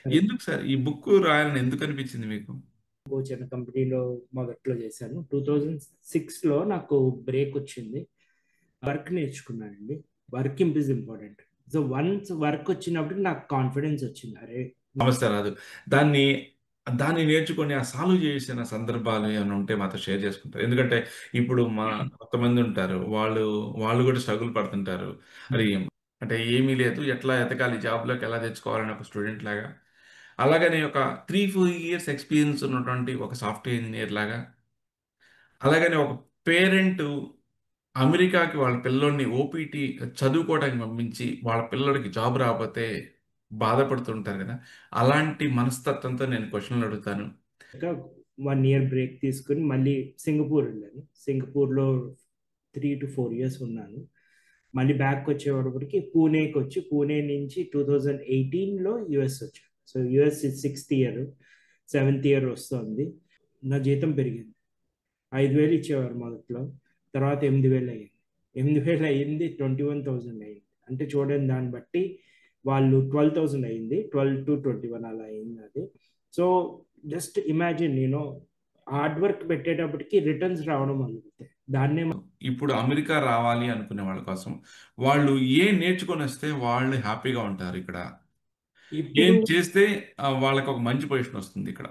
ఎందుకు సార్ ఈ బుక్ రాయాలని ఎందుకు అనిపించింది మీకు? చిన్న కంపెనీలో మొదట్లో చేశాను. 2006లో నాకు బ్రేక్ వచ్చింది. వర్క్ నేర్చుకున్నానండి. Work is important. So once work వచ్చినప్పుడు నాకు కాన్ఫిడెన్స్ వచ్చింది. అరే సమస్య రాదు. దాన్ని దాన్ని నేర్చుకొని ఆ సాల్వ్ చేసిన సందర్భాలు ఏమైనా ఉంటే మాతో షేర్ చేసుకుంటారు. ఎందుకంటే ఇప్పుడు కొంతమంది ఉంటారు. వాళ్ళు కూడా స్ట్రగుల్ పడుతుంటారు. అది అంటే ఏమీ లేదు. ఎట్లా ఎతకాలి జాబ్‌లోకి ఎలా తెచ్చుకోవాలని ఒక స్టూడెంట్ లాగా. అలాగని ఒక 3, 4 ఇయర్స్ ఎక్స్‌పీరియన్స్ ఉన్నటువంటి ఒక సాఫ్ట్‌వేర్ ఇంజినీర్ లాగా. అలాగని ఒక పేరెంట్ అమెరికాకి వాళ్ళ పిల్లోడిని ఓపీటీ చదువుకోవడానికి పంపించి, వాళ్ళ పిల్లోడికి జాబ్ రాకపోతే బాధపడుతుంటారు కదా! అలాంటి మనస్తత్వంతో నేను క్వెషన్‌లు అడుగుతాను. 1 ఇయర్ బ్రేక్ తీసుకొని మళ్ళీ సింగపూర్ వెళ్ళాను. సింగపూర్లో 3 to 4 years ఉన్నాను. మళ్ళీ బ్యాక్ వచ్చేటప్పటికి పూణేకి వచ్చి పూణే నుంచి 2018లో యుఎస్ వచ్చాను. So US 6th year, 7th year వస్తుంది. నా జీతం పెరిగింది. 5,000 ఇచ్చేవారు మొదట్లో. తర్వాత 8,000 అయ్యింది. 8,000 అయ్యింది, 21,000 అయింది. అంటే చూడండి, దాన్ని బట్టి వాళ్ళు 12,000 అయింది. 12 to 21 అలా అయింది అది. So just imagine hard work పెట్టేటప్పటికి రిటర్న్స్ రావడం మొదలుపెట్టాయి. దాన్నే ఇప్పుడు అమెరికా రావాలి అనుకునే వాళ్ళ కోసం వాళ్ళు ఏం నేర్చుకొనొస్తే వాళ్ళు హ్యాపీగా ఉంటారు ఇక్కడ? ఏం ఇప్పుడు చేస్తే వాళ్ళకి ఒక మంచి పొజిషన్ వస్తుంది ఇక్కడ?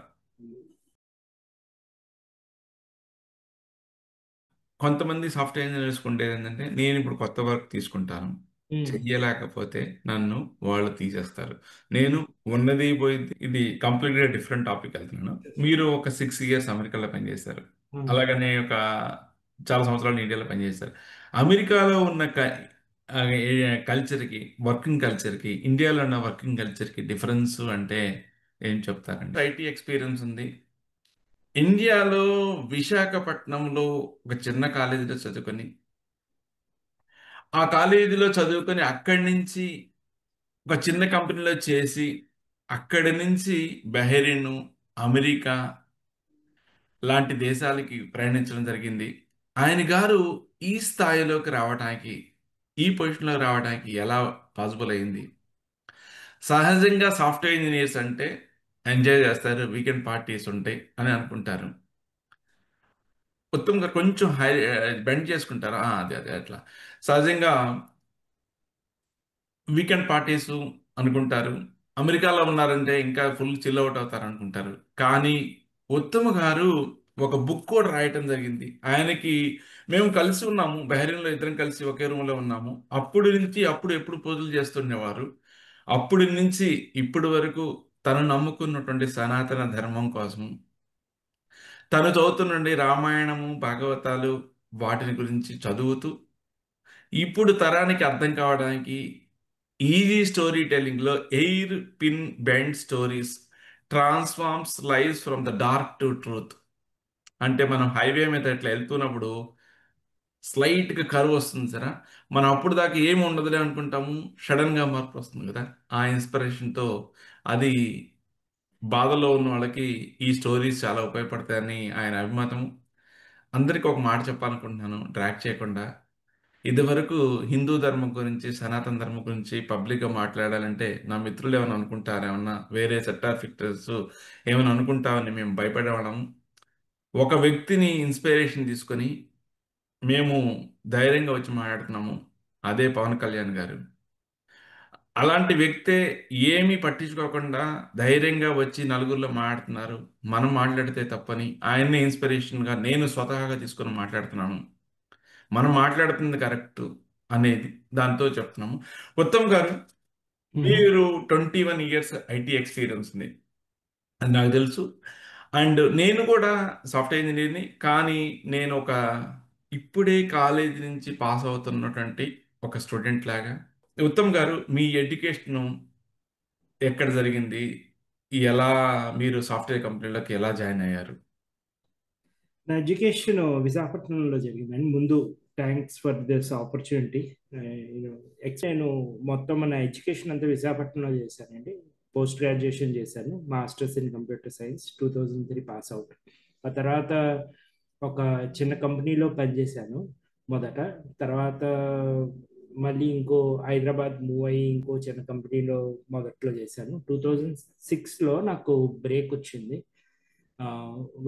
కొంతమంది సాఫ్ట్‌వేర్ ఇంజినీర్స్ ఉండేదేంటంటే, నేనిప్పుడు కొత్త వర్క్ తీసుకుంటాను. ఉమ్, చెయ్యలేకపోతే నన్ను వాళ్ళు తీసేస్తారు. నేను ఉన్నది పోయిద్ది. ఇది కంప్లీట్‌గా డిఫరెంట్ టాపిక్‌కెళ్తున్నాను. మీరు ఒక 6 ఇయర్స్ అమెరికాలో పనిచేశారు. ఉమ్. అలాగనే చాలా సంవత్సరాలు ఇండియాలో పనిచేశారు. అమెరికాలో ఉన్న కల్చర్‌కి, వర్కింగ్ కల్చర్‌కి, ఇండియాలో ఉన్న వర్కింగ్ కల్చర్‌కి డిఫరెన్స్ అంటే ఏం చెప్తారండి? ఐటీ ఎక్స్‌పీరియన్స్ ఉంది. ఇండియాలో విశాఖపట్నంలో ఒక చిన్న కాలేజీలో చదువుకొని, ఆ కాలేజీలో చదువుకొని అక్కడి నుంచి ఒక చిన్న కంపెనీలో చేసి, అక్కడి నుంచి బహరీను, అమెరికా లాంటి దేశాలకి ప్రయాణించడం జరిగింది. ఆయన గారు ఈ స్థాయిలోకి రావటానికి, ఈ పొజిషన్‌లోకి రావడానికి ఎలా పాసిబుల్ అయింది? సహజంగా సాఫ్ట్‌వేర్ ఇంజినీర్స్ అంటే ఎంజాయ్ చేస్తారు. వీకెండ్ పార్టీస్ ఉంటాయి అని అనుకుంటారు. ఉత్తమ్ గారు కొంచెం బెండ్ చేసుకుంటారా? అదే అదే అట్లా. సహజంగా వీకెండ్ పార్టీస్ అనుకుంటారు. అమెరికాలో ఉన్నారంటే ఇంకా ఫుల్ చిల్ ఔట్ అవుతారు అనుకుంటారు. కానీ ఉత్తమ్ గారు ఒక బుక్ కూడా రాయటం జరిగింది. ఆయనకి మేము కలిసి ఉన్నాము. బహరీన్‌లో ఇద్దరం కలిసి ఒకే రూమ్‌లో ఉన్నాము. అప్పుడు నుంచి అప్పుడు ఎప్పుడు పూజలు చేస్తుండేవారు. అప్పటి నుంచి ఇప్పటి వరకు తను నమ్ముకున్నటువంటి సనాతన ధర్మం కోసం తను చదువుతున్నండి రామాయణము, భాగవతాలు వాటిని గురించి చదువుతూ, ఇప్పుడు తరానికి అర్థం కావడానికి ఈజీ స్టోరీ టెల్లింగ్‌లో air pin bend stories transforms lives from the dark to truth. అంటే మనం హైవే మీద ఇట్లా వెళ్తున్నప్పుడు స్లైట్‌గా కర్వ్ వస్తుంది చూసారా? మనం అప్పుడు దాకా ఏమి ఉండదులే అనుకుంటాము. సడెన్‌గా మార్పు వస్తుంది కదా! ఆ ఇన్‌స్పిరేషన్‌తో అది బాధలో ఉన్న వాళ్ళకి ఈ స్టోరీస్ చాలా ఉపయోగపడతాయని ఆయన అభిమతం. అందరికి ఒక మాట చెప్పాలనుకుంటున్నాను డ్రాగ్ చేయకుండా. ఇదివరకు హిందూ ధర్మం గురించి, సనాతన ధర్మం గురించి పబ్లిక్‌గా మాట్లాడాలంటే నా మిత్రులు ఏమైనా అనుకుంటారా? ఏమన్నా వేరే సెట్ ఆఫ్ ఫిక్టర్స్ ఏమైనా అనుకుంటామని మేము భయపడేవాళ్ళం. ఒక వ్యక్తిని ఇన్స్‌పిరేషన్ తీసుకొని మేము ధైర్యంగా వచ్చి మాట్లాడుతున్నాము. అదే పవన్ కళ్యాణ్ గారు. అలాంటి వ్యక్తే ఏమీ పట్టించుకోకుండా ధైర్యంగా వచ్చి నలుగురిలో మాట్లాడుతున్నారు. మనం మాట్లాడితే తప్పని ఆయన్నే ఇన్స్‌పిరేషన్‌గా నేను స్వతహాగా తీసుకొని మాట్లాడుతున్నాను. మనం మాట్లాడుతుంది కరెక్టు అనేది దాంతో చెప్తున్నాము. ఉత్తమ్ గారు, మీరు 21 ఇయర్స్ ఐటీ ఎక్స్‌పీరియన్స్ ఉంది. అది నాకు తెలుసు. అండ్ నేను కూడా సాఫ్ట్‌వేర్ ఇంజినీర్‌ని. కానీ ఇప్పుడే కాలేజీ నుంచి పాస్ అవుతున్నటువంటి ఒక స్టూడెంట్ లాగా ఉత్తమ్ గారు మీ ఎడ్యుకేషను ఎక్కడ జరిగింది? ఎలా మీరు సాఫ్ట్‌వేర్ కంపెనీలోకి ఎలా జాయిన్ అయ్యారు? నా ఎడ్యుకేషన్ విశాఖపట్నంలో జరిగిందండి. ముందు థ్యాంక్స్ ఫర్ దిస్ ఆపర్చునిటీ. నేను మొత్తం మన ఎడ్యుకేషన్ అంతా విశాఖపట్నంలో చేశానండి. పోస్ట్ గ్రాడ్యుయేషన్ చేశాను, masters in computer science. 2003 pass out. ఆ తర్వాత ఒక చిన్న కంపెనీలో పనిచేశాను మొదట. తర్వాత మళ్ళీ ఇంకో హైదరాబాద్ మూవ్ అయ్యి ఇంకో చిన్న కంపెనీలో మొదట్లో చేశాను. 2006లో నాకు బ్రేక్ వచ్చింది.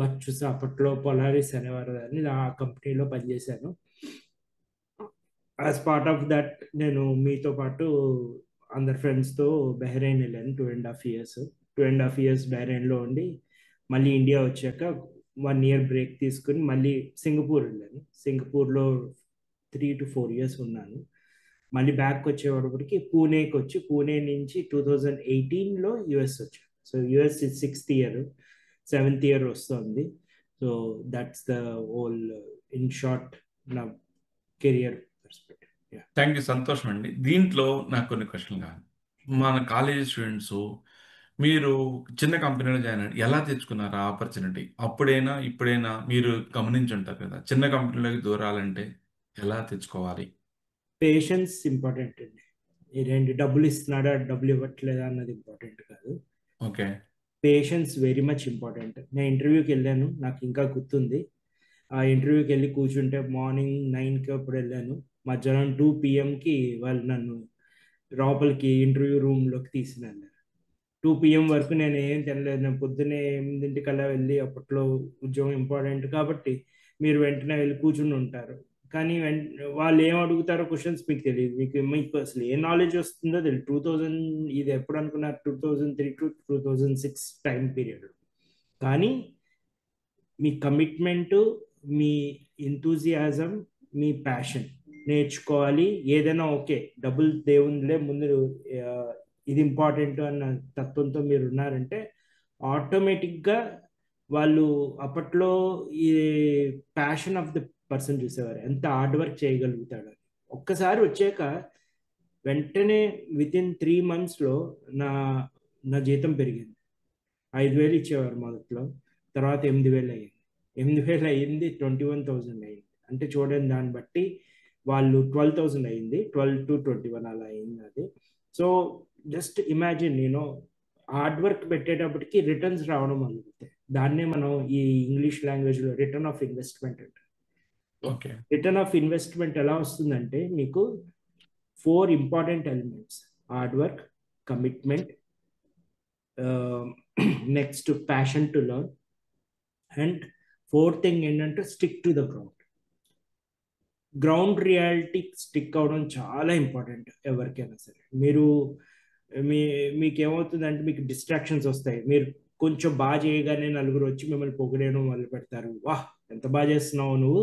వర్క్ చూసి అప్పట్లో పొలారిస్ అనేవారు, అని ఆ కంపెనీలో పనిచేశాను. యాజ్ పార్ట్ ఆఫ్ దట్ నేను మీతో పాటు అందరు ఫ్రెండ్స్తో బహ్రెయిన్ వెళ్ళాను 2.5 years. 2.5 years బహ్రెయిన్లో ఉండి మళ్ళీ ఇండియా వచ్చాక 1 year బ్రేక్ తీసుకుని మళ్ళీ సింగపూర్ వెళ్ళాను. సింగపూర్లో 3 to 4 years ఉన్నాను. మళ్ళీ బ్యాక్ వచ్చేటప్పటికి పూణేకి వచ్చి పూణే నుంచి 2018లో యుఎస్ వచ్చాను. So US 6th year, 7th year వస్తుంది. So that's the whole in short నా కెరియర్ పర్స్పెక్టివ్. థ్యాంక్ యూ, సంతోషం అండి. దీంట్లో నాకు కొన్ని క్వశ్చన్లు కావాలి. మన కాలేజ్ స్టూడెంట్స్ మీరు చిన్న కంపెనీలో జాయిన్ అయ్యారు, ఎలా తెచ్చుకున్నారు ఆ ఆపర్చునిటీ? అప్పుడైనా ఇప్పుడైనా మీరు గమనించి ఉంటారు కదా, చిన్న కంపెనీలోకి దూరాలంటే ఎలా తెచ్చుకోవాలి? పేషెన్స్ ఇంపార్టెంట్ అండి. ఇదేంటి డబ్బులు ఇస్తున్నాడా డబ్బులు ఇవ్వట్లేదా అన్నది ఇంపార్టెంట్ కాదు. Okay. Patience very much important. నేను ఇంటర్వ్యూకి వెళ్ళాను, నాకు ఇంకా గుర్తుంది. ఆ ఇంటర్వ్యూకి వెళ్ళి కూర్చుంటే మార్నింగ్ 9కి అప్పుడు వెళ్ళాను. మధ్యాహ్నం 2 PM వాళ్ళు నన్ను లోపలికి ఇంటర్వ్యూ రూమ్లోకి తీసుకెళ్ళారు. 2 PM వరకు నేను ఏం తినలేదు. నేను పొద్దున్నే 8ంటికల్లా వెళ్ళి, అప్పట్లో ఉద్యోగం ఇంపార్టెంట్ కాబట్టి మీరు వెంటనే వెళ్ళి కూర్చుని ఉంటారు. కానీ వాళ్ళు ఏం అడుగుతారో క్వశ్చన్స్ మీకు తెలియదు. మీకు అసలు ఏ నాలెడ్జ్ వస్తుందో తెలియదు. 2000 ఇది ఎప్పుడు అనుకున్నారు? 2003 to 2006 టైం పీరియడ్. కానీ మీ కమిట్మెంట్, మీ ఎంతూజియాజం, మీ ప్యాషన్ నేర్చుకోవాలి. ఏదైనా ఓకే, డబ్బులు దేవుందిలే ముందు, ఆ, ఇది ఇంపార్టెంట్ అన్న తత్వంతో మీరు ఉన్నారంటే ఆటోమేటిక్గా వాళ్ళు అప్పట్లో ఈ ప్యాషన్ ఆఫ్ ద పర్సన్ చూసేవారు, ఎంత హార్డ్ వర్క్ చేయగలుగుతాడు అని. ఒక్కసారి వచ్చాక వెంటనే వితిన్ 3 monthsలో నా నా జీతం పెరిగింది. 5,000 ఇచ్చేవారు మొదట్లో, తర్వాత 8,000 అయ్యింది. 8,000 అయ్యింది, 21,000 అయ్యింది. అంటే చూడండి, దాన్ని బట్టి వాళ్ళు 12,000 అయింది, 12 to 21 అలా అయింది అది. So just imagine, hard work పెట్టేటప్పటికి రిటర్న్స్ రావడం మొదలుగుతాయి. దాన్నే మనం ఈ ఇంగ్లీష్ లాంగ్వేజ్లో రిటర్న్ ఆఫ్ ఇన్వెస్ట్మెంట్ అంటారు. ఓకే. రిటర్న్ ఆఫ్ ఇన్వెస్ట్మెంట్ ఎలా వస్తుందంటే మీకు 4 important elements: hard work, commitment, next passion to learn, and fourth thing ఏంటంటే stick to the ground. Ground reality stick అవడం చాలా ఇంపార్టెంట్ ఎవరికైనా సరే. మీకు ఏమవుతుందంటే మీకు డిస్ట్రాక్షన్స్ వస్తాయి. మీరు కొంచెం బాగా చేయగానే నలుగురు వచ్చి మిమ్మల్ని పొగిడేయడం మొదలు పెడతారు. వాహ్, ఎంత బాగా చేస్తున్నావు నువ్వు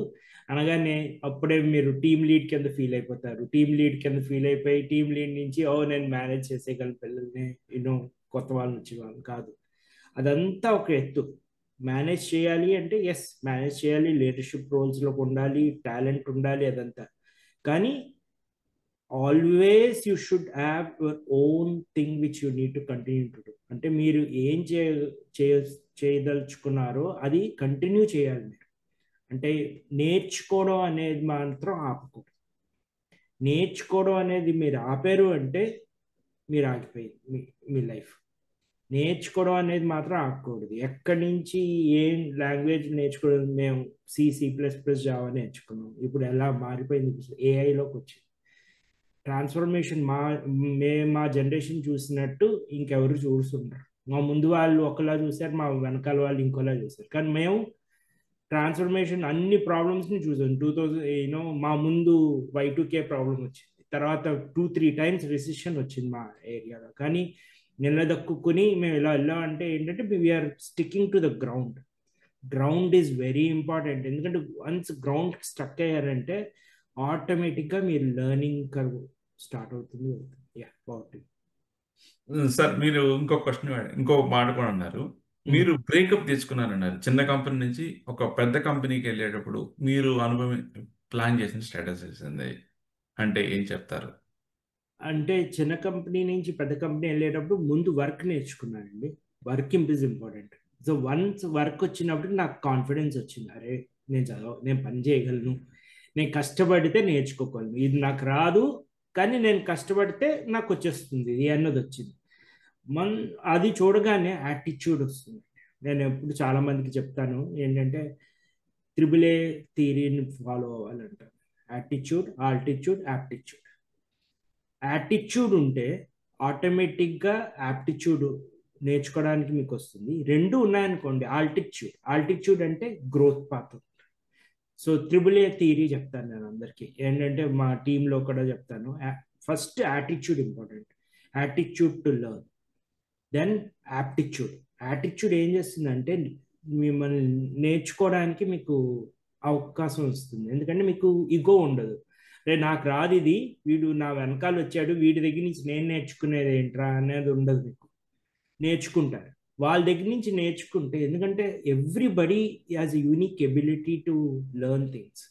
అనగానే అప్పుడే మీరు టీమ్ లీడ్ కింద ఫీల్ అయిపోతారు. టీమ్ లీడ్ కింద ఫీల్ అయిపోయి టీమ్ లీడ్ నుంచి నేను మేనేజ్ చేసేయగలను పిల్లల్ని, కొత్త వాళ్ళని వచ్చే వాళ్ళు కాదు. అదంతా ఒక ఎత్తు. మేనేజ్ చేయాలి అంటే ఎస్, మేనేజ్ చేయాలి, లీడర్షిప్ రోల్స్లో ఉండాలి, టాలెంట్ ఉండాలి, అదంతా. కానీ always you should have your own thing which you need to continue to do. అంటే మీరు ఏం చేయదలుచుకున్నారో అది కంటిన్యూ చేయాలి మీరు. అంటే నేర్చుకోవడం అనేది మాత్రం ఆపకూడదు. నేర్చుకోవడం అనేది మీరు ఆపారు అంటే మీరు ఆగిపోయింది మీ లైఫ్. నేర్చుకోవడం అనేది మాత్రం ఆగకూడదు. ఎక్కడి నుంచి ఏం లాంగ్వేజ్ నేర్చుకోవడం, మేము C++, జావా నేర్చుకున్నాం. ఇప్పుడు ఎలా మారిపోయింది, ఏఐలోకి వచ్చింది. ట్రాన్స్ఫర్మేషన్ మా జనరేషన్ చూసినట్టు ఇంకెవరు చూస్తున్నారు. మా ముందు వాళ్ళు ఒకలా చూశారు, మా వెనకాల వాళ్ళు ఇంకోలా చూశారు. కానీ మేము ట్రాన్స్ఫర్మేషన్ అన్ని ప్రాబ్లమ్స్ని చూసాం. 2000 మా ముందు Y2K ప్రాబ్లం వచ్చింది, తర్వాత 2-3 times రిసెషన్ వచ్చింది మా ఏరియాలో. కానీ నిలదొక్కుని మేము ఇలా వెళ్ళామంటే ఏంటంటే we are sticking to the ground. Ground is very important. ఎందుకంటే వన్స్ గ్రౌండ్ స్టక్ అయ్యారంటే ఆటోమేటిక్గా మీరు లెర్నింగ్ కర్వ్ స్టార్ట్ అవుతుంది. బాగుంటుంది. సార్, మీరు ఇంకో మాట కూడా అన్నారు. మీరు బ్రేకప్ తీసుకున్నారన్నారు. చిన్న కంపెనీ నుంచి ఒక పెద్ద కంపెనీకి వెళ్ళేటప్పుడు మీరు ప్లాన్ చేసిన స్టేటస్ వేసింది అంటే ఏం చెప్తారు? అంటే చిన్న కంపెనీ నుంచి పెద్ద కంపెనీ వెళ్ళేటప్పుడు ముందు వర్క్ నేర్చుకున్నానండి. Work is important. So once work వచ్చినప్పుడు నాకు కాన్ఫిడెన్స్ వచ్చింది. అరే, నేను పని చేయగలను, నేను కష్టపడితే నేర్చుకోగలను, ఇది నాకు రాదు కానీ నేను కష్టపడితే నాకు వచ్చేస్తుంది ఇది అన్నది వచ్చింది. అది చూడగానే యాటిట్యూడ్ వస్తుంది. నేను ఎప్పుడు చాలా మందికి చెప్తాను ఏంటంటే AAA థియరీని ఫాలో అవ్వాలంటారు. Attitude, altitude, aptitude. యాటిట్యూడ్ ఉంటే ఆటోమేటిక్గా యాప్టిట్యూడ్ నేర్చుకోవడానికి మీకు వస్తుంది. రెండు ఉన్నాయనుకోండి, ఆల్టిట్యూడ్ అంటే growth path. So triple A theory చెప్తాను నేను అందరికీ, ఏంటంటే మా టీంలో కూడా చెప్తాను. First attitude important, attitude to learn, then aptitude. Attitude ఏం చేస్తుందంటే మిమ్మల్ని నేర్చుకోవడానికి మీకు అవకాశం ఇస్తుంది, ఎందుకంటే మీకు ఇగో ఉండదు. రే నాకు రాదు ఇది, వీడు నా వెనకాల వచ్చాడు, వీడి దగ్గర నుంచి నేను నేర్చుకునేది ఏంట్రా అనేది ఉండదు. మీకు నేర్చుకుంటారు వాళ్ళ దగ్గర నుంచి నేర్చుకుంటే, ఎందుకంటే everybody has a unique ability to learn things.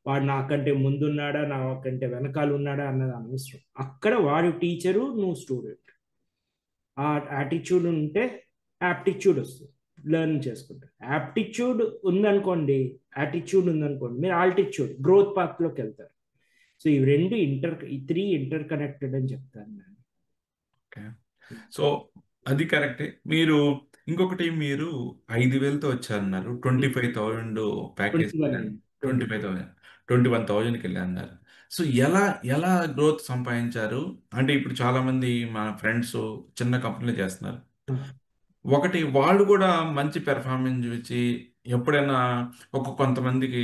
వాడు నాకంటే ముందున్నాడా నాకంటే వెనకాల ఉన్నాడా అన్నది అనవసరం. అక్కడ వాడు టీచరు, నువ్వు స్టూడెంట్. ఆ యాటిట్యూడ్ ఉంటే యాప్టిట్యూడ్ వస్తుంది, లెర్న్ చేసుకుంటారు. యాప్టిట్యూడ్ ఉందనుకోండి, యాటిట్యూడ్ ఉందనుకోండి, మీరు ఆల్టిట్యూడ్ గ్రోత్ పాత్లోకి వెళ్తారు. సో ఈ రెండు ఈ త్రీ ఇంటర్ కనెక్టెడ్ అని చెప్తాను నేను. ఓకే. సో అది కరెక్టే. మీరు ఇంకొకటి, మీరు 5,000తో వచ్చారన్నారు, 25,000 ప్యాకేజ్ 25,000, 21,000కి వెళ్ళారన్నారు. సో ఎలా ఎలా గ్రోత్ సంపాదించారు? అంటే ఇప్పుడు చాలా మంది మన ఫ్రెండ్స్ చిన్న కంపెనీలు చేస్తున్నారు. ఒకటి, వాళ్ళు కూడా మంచి పెర్ఫార్మెన్స్ చూసి ఎప్పుడైనా కొంతమందికి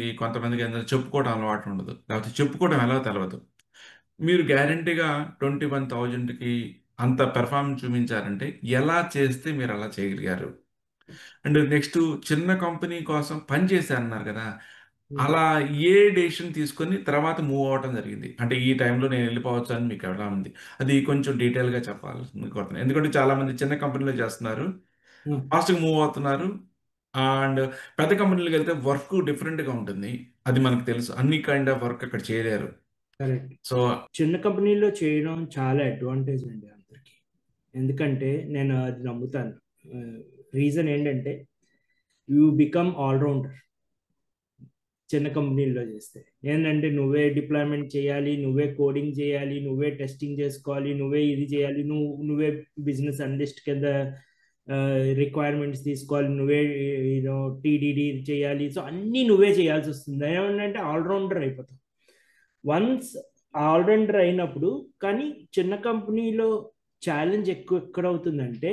ఏంటంటే చెప్పుకోవడం అలవాటు ఉండదు, లేకపోతే చెప్పుకోవడం ఎలా తెలియదు. మీరు గ్యారంటీగా 21,000కి అంత పెర్ఫార్మెన్స్ చూపించారంటే ఎలా చేస్తే మీరు అలా చేయగలిగారు? అండ్ నెక్స్ట్, చిన్న కంపెనీ కోసం పని చేశారన్నారు కదా, అలా ఏ డెసిషన్ తీసుకొని తర్వాత మూవ్ అవటం జరిగింది? అంటే ఈ టైంలో నేను వెళ్ళిపోవచ్చు అని మీకు ఎలా ఉంది? అది కొంచెం డీటెయిల్గా చెప్పాలి కోరుతున్నాను. ఎందుకంటే చాలా మంది చిన్న కంపెనీలో చేస్తున్నారు, ఫాస్ట్గా మూవ్ అవుతున్నారు. అండ్ పెద్ద కంపెనీలకు వెళ్తే వర్క్ డిఫరెంట్గా ఉంటుంది, అది మనకు తెలుసు. అన్ని కైండ్ ఆఫ్ వర్క్ అక్కడ చేయలేరు. కరెక్ట్. సో చిన్న కంపెనీలో చేయడం చాలా అడ్వాంటేజ్ అండి అందరికి, ఎందుకంటే నేను అది నమ్ముతాను. రీజన్ ఏంటంటే యూ బికమ్ ఆల్రౌండర్ చిన్న కంపెనీల్లో చేస్తే. ఏంటంటే నువ్వే డిప్లాయ్మెంట్ చేయాలి, నువ్వే కోడింగ్ చేయాలి, నువ్వే టెస్టింగ్ చేసుకోవాలి, నువ్వే ఇది చేయాలి, నువ్వే బిజినెస్ అనలిస్ట్ కింద రిక్వైర్మెంట్స్ తీసుకోవాలి, నువ్వే టీడీడీ చేయాలి. సో అన్నీ నువ్వే చేయాల్సి వస్తుంది. ఏమంటే ఆల్రౌండర్ అయిపోతావు వన్స్ ఆల్రౌండర్ అయినప్పుడు. కానీ చిన్న కంపెనీలో ఛాలెంజ్ ఎక్కువ ఎక్కడ అవుతుందంటే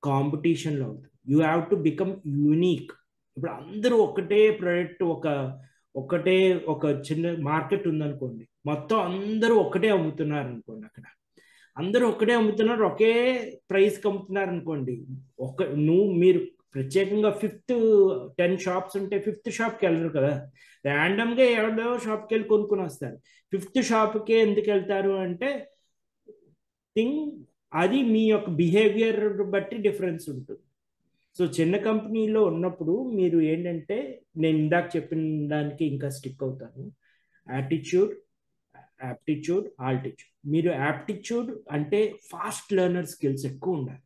కాంపిటీషన్లో అవుతుంది. You have to become unique. ఇప్పుడు అందరూ ఒకటే ప్రోడక్ట్, ఒకటే ఒక చిన్న మార్కెట్ ఉందనుకోండి, మొత్తం అందరూ ఒకటే అమ్ముతున్నారు అనుకోండి, అక్కడ అందరూ ఒకటే అమ్ముతున్నారు, ఒకే ప్రైస్కి అమ్ముతున్నారు అనుకోండి. మీరు ప్రత్యేకంగా 10 షాప్స్ ఉంటే 5th షాప్కి వెళ్ళరు కదా, ర్యాండమ్గా ఎవరో షాప్కి వెళ్ళి కొనుక్కొని వస్తారు. 5th షాప్కే ఎందుకు వెళ్తారు అంటే థింగ్ అది మీ యొక్క బిహేవియర్ బట్టి డిఫరెన్స్ ఉంటుంది. సో చిన్న కంపెనీలో ఉన్నప్పుడు మీరు ఏంటంటే, నేను ఇందాక చెప్పిన దానికి ఇంకా స్టిక్ అవుతాను, యాటిట్యూడ్, యాప్టిట్యూడ్, ఆల్టిట్యూడ్. మీరు యాప్టిట్యూడ్ అంటే ఫాస్ట్ లెర్నర్ స్కిల్స్ ఎక్కువ ఉండాలి.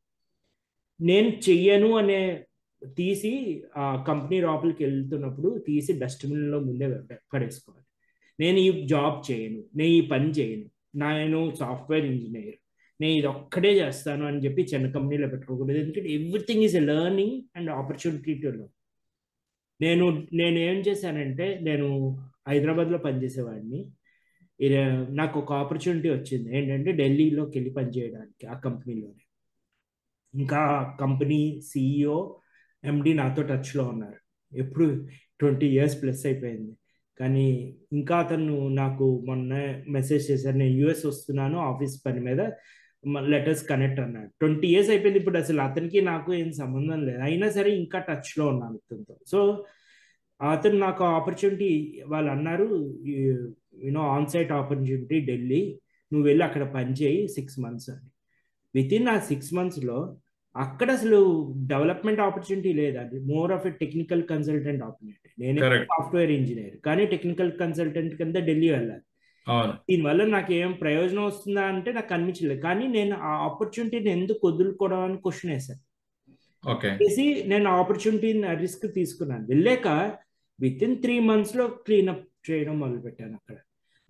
నేను చెయ్యను అనే తీసి ఆ కంపెనీ లోపలికి వెళ్తున్నప్పుడు తీసి డస్ట్బిన్లో ముందే పడేసుకోవాలి. నేను ఈ జాబ్ చేయను, నేను ఈ పని చేయను, నేను సాఫ్ట్వేర్ ఇంజనీర్, నేను ఇది ఒక్కడే చేస్తాను అని చెప్పి చిన్న కంపెనీలో పెట్టుకోకూడదు. ఎందుకంటే everything is a learning and opportunity to learn. నేను ఏం చేశానంటే, నేను హైదరాబాద్లో పనిచేసేవాడిని. నాకు ఒక ఆపర్చునిటీ వచ్చింది ఏంటంటే ఢిల్లీలోకి వెళ్ళి పనిచేయడానికి ఆ కంపెనీలోనే. ఇంకా కంపెనీ సిఇఓ, ఎండి నాతో టచ్లో ఉన్నారు. ఎప్పుడు 20 years ప్లస్ అయిపోయింది. కానీ ఇంకా అతను నాకు మొన్న మెసేజ్ చేశారు, నేను యూఎస్ వస్తున్నాను ఆఫీస్ పని మీద, లెటర్స్ కనెక్ట్ అన్నాడు. 20 years అయిపోయింది. ఇప్పుడు అసలు అతనికి నాకు ఏం సంబంధం లేదు, అయినా సరే ఇంకా టచ్లో ఉన్నాను అతనితో. సో అతను నాకు ఆపర్చునిటీ, వాళ్ళు అన్నారు ఆన్ సైట్ ఆపర్చునిటీ ఢిల్లీ, నువ్వు వెళ్ళి అక్కడ పని చేయి 6 months అని. వితిన్ ఆ 6 monthsలో అక్కడ అసలు డెవలప్మెంట్ ఆపర్చునిటీ లేదు, అది more of a technical consultant opportunity. నేను సాఫ్ట్వేర్ ఇంజనీర్ కానీ టెక్నికల్ కన్సల్టెంట్ కింద ఢిల్లీ వెళ్ళాలి. దీనివల్ల నాకు ఏం ప్రయోజనం వస్తుందా అంటే నాకు అనిపించలేదు. కానీ నేను ఆ ఆపర్చునిటీని ఎందుకు వదులుకోవడం అని క్వశ్చన్ వేశాను. వేసి నేను ఆపర్చునిటీని రిస్క్ తీసుకున్నాను. వెళ్ళాక వితిన్ 3 monthsలో క్లీనప్ చేయడం మొదలుపెట్టాను అక్కడ.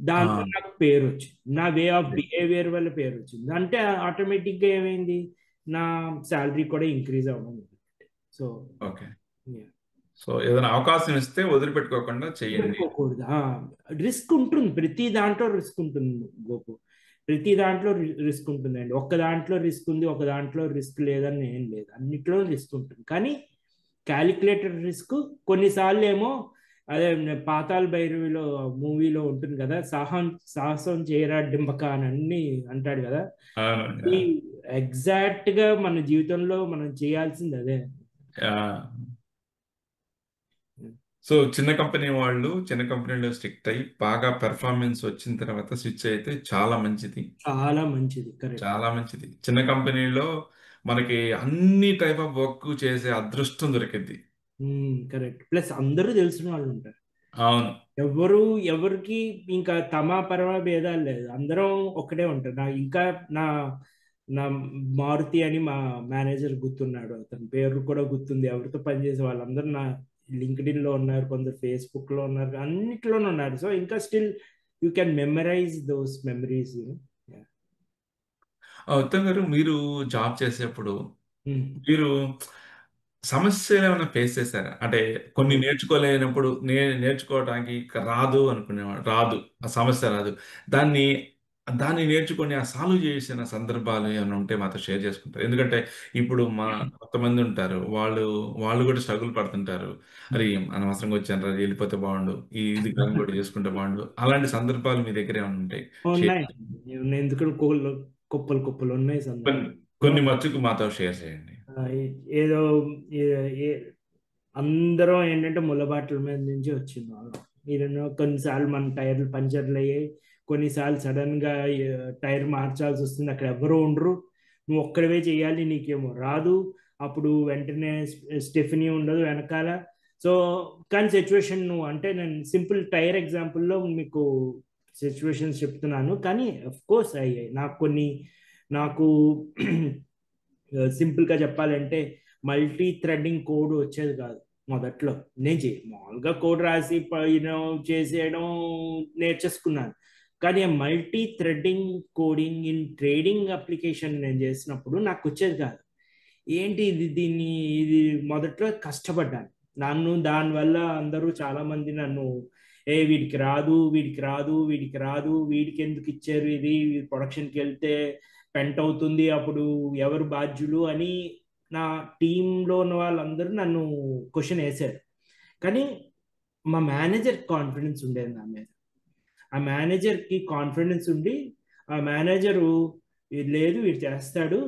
దాంట్లో నాకు పేరు వచ్చింది, నా వే ఆఫ్ బిహేవియర్ వల్ల పేరు వచ్చింది. అంటే ఆటోమేటిక్గా ఏమైంది, నా శాలరీ కూడా ఇంక్రీజ్ అవ్వడం. So okay. సో ఏదైనా అవకాశం ఇస్తే వదిలిపెట్టుకోకుండా చేయండి. రిస్క్ ఉంటుంది, ప్రతి దాంట్లో రిస్క్ ఉంటుంది గోపు. ప్రతి దాంట్లో రిస్క్ ఉంటుందండి. ఒక్క దాంట్లో రిస్క్ ఉంది, ఒక దాంట్లో రిస్క్ లేదని ఏం లేదు, అన్నిట్లో రిస్క్ ఉంటుంది. కానీ క్యాలిక్యులేటెడ్ రిస్క్ కొన్నిసార్లు ఏమో, అదే పాతాళ భైరవిలో మూవీలో ఉంటుంది కదా, సాహసం చేయరా డింబక అని అన్ని అంటాడు కదా, అవును. ఈ ఎగ్జాక్ట్ గా మన జీవితంలో మనం చేయాల్సింది అదే. సో చిన్న కంపెనీలో స్ట్రిక్ట్ అయ్యి బాగా పెర్ఫార్మెన్స్ వచ్చిన తర్వాత స్విచ్ అయితే చాలా మంచిది. చాలా మంచిది, కరెక్ట్. చాలా మంచిది. చిన్న కంపెనీలో మనకి అన్ని టైప్ ఆఫ్ వర్క్ చేసే అదృష్టం దొరికింది. కరెక్ట్. ప్లస్ అందరూ తెలిసిన వాళ్ళు ఉంటారు. అవును. ఎవరు ఎవరికి ఇంకా తమ పరమ భేదాలు లేదు, అందరం ఒకటే ఉంటారు. ఇంకా నా నా మారుతి అని మా మేనేజర్ గుర్తున్నాడు, అతని పేరు కూడా గుర్తుంది. ఎవరితో పనిచేసే వాళ్ళందరూ నా లింక్డ్ఇన్ లో ఉన్నారు, కొందరు ఫేస్బుక్ లో ఉన్నారు, అన్నిట్లోనూ ఉన్నారు. సో ఇంకా still you can memorise those memories. Uttam గారు, మీరు జాబ్ చేసేప్పుడు మీరు సమస్యలు ఏమైనా ఫేస్ చేశారా? అంటే కొన్ని నేర్చుకోలేనప్పుడు నేర్చుకోవడానికి రాదు అనుకునేవాడు, రాదు, ఆ సమస్య రాదు, దాన్ని దాన్ని నేర్చుకొని ఆ సాల్వ్ చేసిన సందర్భాలు ఏమైనా ఉంటే మాతో షేర్ చేసుకుంటారు. ఎందుకంటే ఇప్పుడు కొంతమంది ఉంటారు, వాళ్ళు వాళ్ళు కూడా స్ట్రగుల్ పడుతుంటారు. అరే అనవసరంగా వచ్చాను రా, వెళ్ళిపోతే బాగుండు, ఇది కానీ కూడా చేసుకుంటే బాగుండు. అలాంటి సందర్భాలు మీ దగ్గర ఏమైనా ఉంటాయి షేర్? ఉన్నాయి. ఎందుకంటే కుప్పలు కుప్పలు ఉన్నాయి కొన్ని సందర్భాలు. కొన్ని మచ్చుకు మాతో షేర్ చేయండి. ఏదో అందరం ఏంటంటే ముళ్ళబాటల మీద నుంచి వచ్చింది వాళ్ళం. కొన్నిసార్లు మన టైర్లు పంచర్లు అయ్యాయి, కొన్నిసార్లు సడన్ గా టైర్ మార్చాల్సి వస్తుంది, అక్కడ ఎవరు ఉండరు, నువ్వు ఒక్కడివే చేయాలి, నీకేమో రాదు, అప్పుడు వెంటనే స్టెఫినీ ఉండదు వెనకాల. సో కానీ సిచ్యువేషన్, నువ్వు అంటే నేను సింపుల్ టైర్ ఎగ్జాంపుల్లో మీకు సిచ్యువేషన్స్ చెప్తున్నాను, కానీ అఫ్ కోర్స్ అయ్యాయి నాకు సింపుల్ గా చెప్పాలంటే మల్టీ థ్రెడ్డింగ్ కోడ్ వచ్చేది కాదు మొదట్లో. నేను మామూలుగా కోడ్ రాసి చేసేయడం నేర్చేసుకున్నాను. కానీ ఆ multi threading coding in trading application నేను చేసినప్పుడు నాకు వచ్చేది కాదు. ఏంటి ఇది మొదట్లో కష్టపడ్డాను. దానివల్ల అందరూ చాలా మంది నన్ను, వీడికి రాదు, వీడికి రాదు, వీడికి రాదు, వీడికి ఎందుకు ఇచ్చారు ఇది ప్రొడక్షన్కి వెళ్తే పెంట్ అవుతుంది, అప్పుడు ఎవరు బాధ్యులు అని నా టీంలో ఉన్న వాళ్ళందరూ నన్ను క్వశ్చన్ వేశారు. కానీ మా మేనేజర్ కాన్ఫిడెన్స్ ఉండేది నా మీద. ఆ మేనేజర్కి కాన్ఫిడెన్స్ ఉండి, ఆ మేనేజరు లేదు వీడు చేస్తాడు,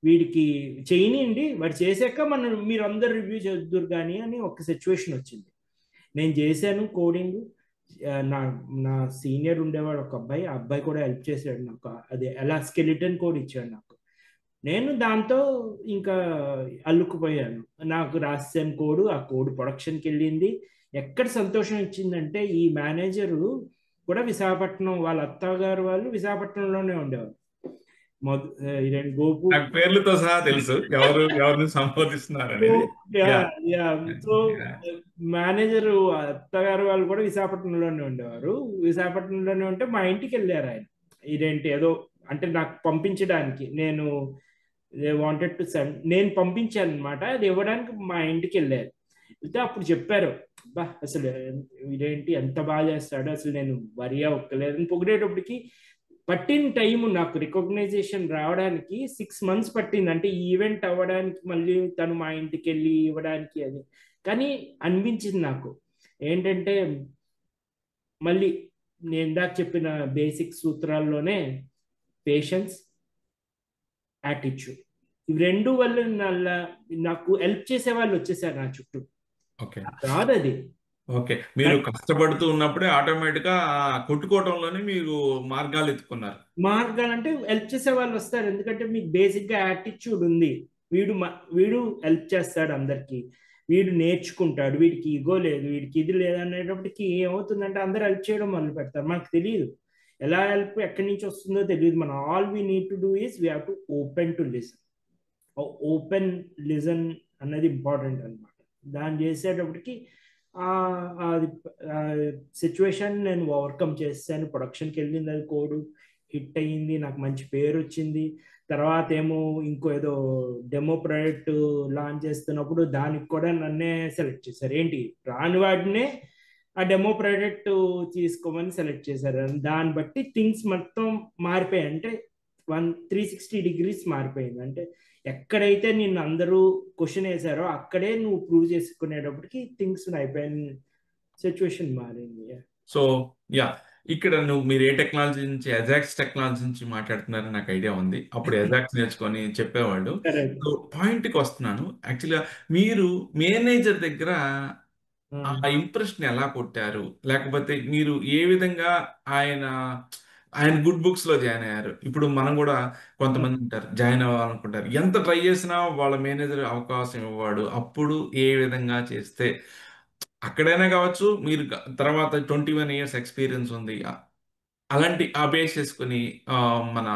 వీడికి చేయనియండి, వాడు చేశాక మీరు అందరు రివ్యూ చేద్దరు కానీ అని ఒక సిచ్యువేషన్ వచ్చింది. నేను చేశాను కోడింగ్. నా నా సీనియర్ ఉండేవాడు ఒక అబ్బాయి, ఆ అబ్బాయి కూడా హెల్ప్ చేశాడు నాకు, అది ఎలా స్కెలిటన్ కోడ్ ఇచ్చాడు నాకు. నేను దాంతో ఇంకా అల్లుకుపోయాను, నాకు రాసాను కోడ్, ఆ కోడ్ ప్రొడక్షన్కి వెళ్ళింది. ఎక్కడ సంతోషం ఇచ్చిందంటే ఈ మేనేజరు కూడా విశాఖపట్నం, వాళ్ళ అత్తగారు వాళ్ళు విశాఖపట్నంలోనే ఉండేవారు. గోపు నాకు పేర్లతో సహా తెలుసు ఎవరిని సంబోధిస్తున్నారు అనేది. యా. సో మేనేజర్ అత్తగారు వాళ్ళు కూడా విశాఖపట్నంలోనే ఉండేవారు. విశాఖపట్నంలోనే ఉంటే మా ఇంటికి వెళ్ళారు ఆయన. ఏదో అంటే నాకు పంపించడానికి, వాంటెడ్ టు సెండ్, నేను పంపించాను అనమాట, అది ఇవ్వడానికి మా ఇంటికి వెళ్ళారు. అయితే అప్పుడు చెప్పారు, బా అసలు ఇదేంటి ఎంత బాగా చేస్తాడు, అసలు నేను వరి ఒక్కలేదని పొగిడేటప్పటికి పట్టిన టైం, నాకు రికగ్నైజేషన్ రావడానికి 6 months పట్టింది. అంటే ఈ ఈవెంట్ అవ్వడానికి, మళ్ళీ తను మా ఇంటికి వెళ్ళి ఇవ్వడానికి అది. కానీ అనిపించింది నాకు ఏంటంటే, మళ్ళీ నేను ఇందాక చెప్పిన బేసిక్ సూత్రాల్లోనే పేషెన్స్, యాటిట్యూడ్, ఇవి రెండు వల్ల నాకు హెల్ప్ చేసే వాళ్ళు వచ్చేసారు నా చుట్టూ. ఓకే. కాదు అది ఓకే, మీరు కష్టపడుతూ ఉన్నప్పుడే ఆటోమేటిక్ గా కొట్టుకోవడంలోనే మీరు మార్గాలు ఎత్తుకున్నారు. మార్గాలంటే హెల్ప్ చేసే వాళ్ళు వస్తారు, ఎందుకంటే మీకు బేసిక్ గా యాటిట్యూడ్ ఉంది. వీడు హెల్ప్ చేస్తాడు అందరికి, వీడు నేర్చుకుంటాడు, వీడికి ఇగో లేదు, వీడికి ఇది లేదు అనేటప్పటికి ఏమవుతుందంటే అందరు హెల్ప్ చేయడం మొదలు పెడతారు. మనకు తెలియదు ఎలా హెల్ప్ ఎక్కడి నుంచి వస్తుందో తెలియదు. మనం all we need to do is we have to open to listen. Open listen అన్నది ఇంపార్టెంట్ అనమాట. దాన్ని చేసేటప్పటికి అది సిచ్యువేషన్ నేను ఓవర్కమ్ చేశాను. ప్రొడక్షన్కి వెళ్ళింది, అది కోడ్ హిట్ అయ్యింది, నాకు మంచి పేరు వచ్చింది. తర్వాత ఏమో ఇంకో ఏదో డెమో ప్రాజెక్ట్ లాంచ్ చేస్తున్నప్పుడు దానికి కూడా నన్నే సెలెక్ట్ చేశారు. ఏంటి రాని వాటినే ఆ డెమో ప్రోడక్ట్ తీసుకోమని సెలెక్ట్ చేశారు. దాన్ని బట్టి థింగ్స్ మొత్తం మారిపోయాయి. అంటే 360 degrees మారిపోయింది. అంటే ఎక్కడైతే నిన్ను అందరూ క్వశ్చన్ వేశారో అక్కడే నువ్వు ప్రూవ్ చేసుకునేటప్పటికి థింగ్స్ అయిపోయిన సిచ్యువేషన్ మారింది. సో యా, ఇక్కడ మీరు ఏ టెక్నాలజీ నుంచి, అజాక్స్ టెక్నాలజీ నుంచి మాట్లాడుతున్నారని నాకు ఐడియా ఉంది. అప్పుడు అజాక్స్ నేర్చుకొని చెప్పేవాళ్ళు. కరెక్ట్. సో పాయింట్కి వస్తున్నాను. యాక్చువల్గా మీరు మేనేజర్ దగ్గర ఆ ఇంప్రెషన్ ఎలా కొట్టారు, లేకపోతే మీరు ఏ విధంగా ఆయన ఆయన గుడ్ బుక్స్ లో జాయిన్ అయ్యారు? ఇప్పుడు మనం కూడా కొంతమంది ఉంటారు జాయిన్ అవ్వాలనుకుంటారు, ఎంత ట్రై చేసినా వాళ్ళ మేనేజర్ అవకాశం ఇవ్వడు. అప్పుడు ఏ విధంగా చేస్తే, అక్కడైనా కావచ్చు, మీరు తర్వాత 21 years ఎక్స్పీరియన్స్ ఉంది, అలాంటి ఆ బేస్ చేసుకుని మన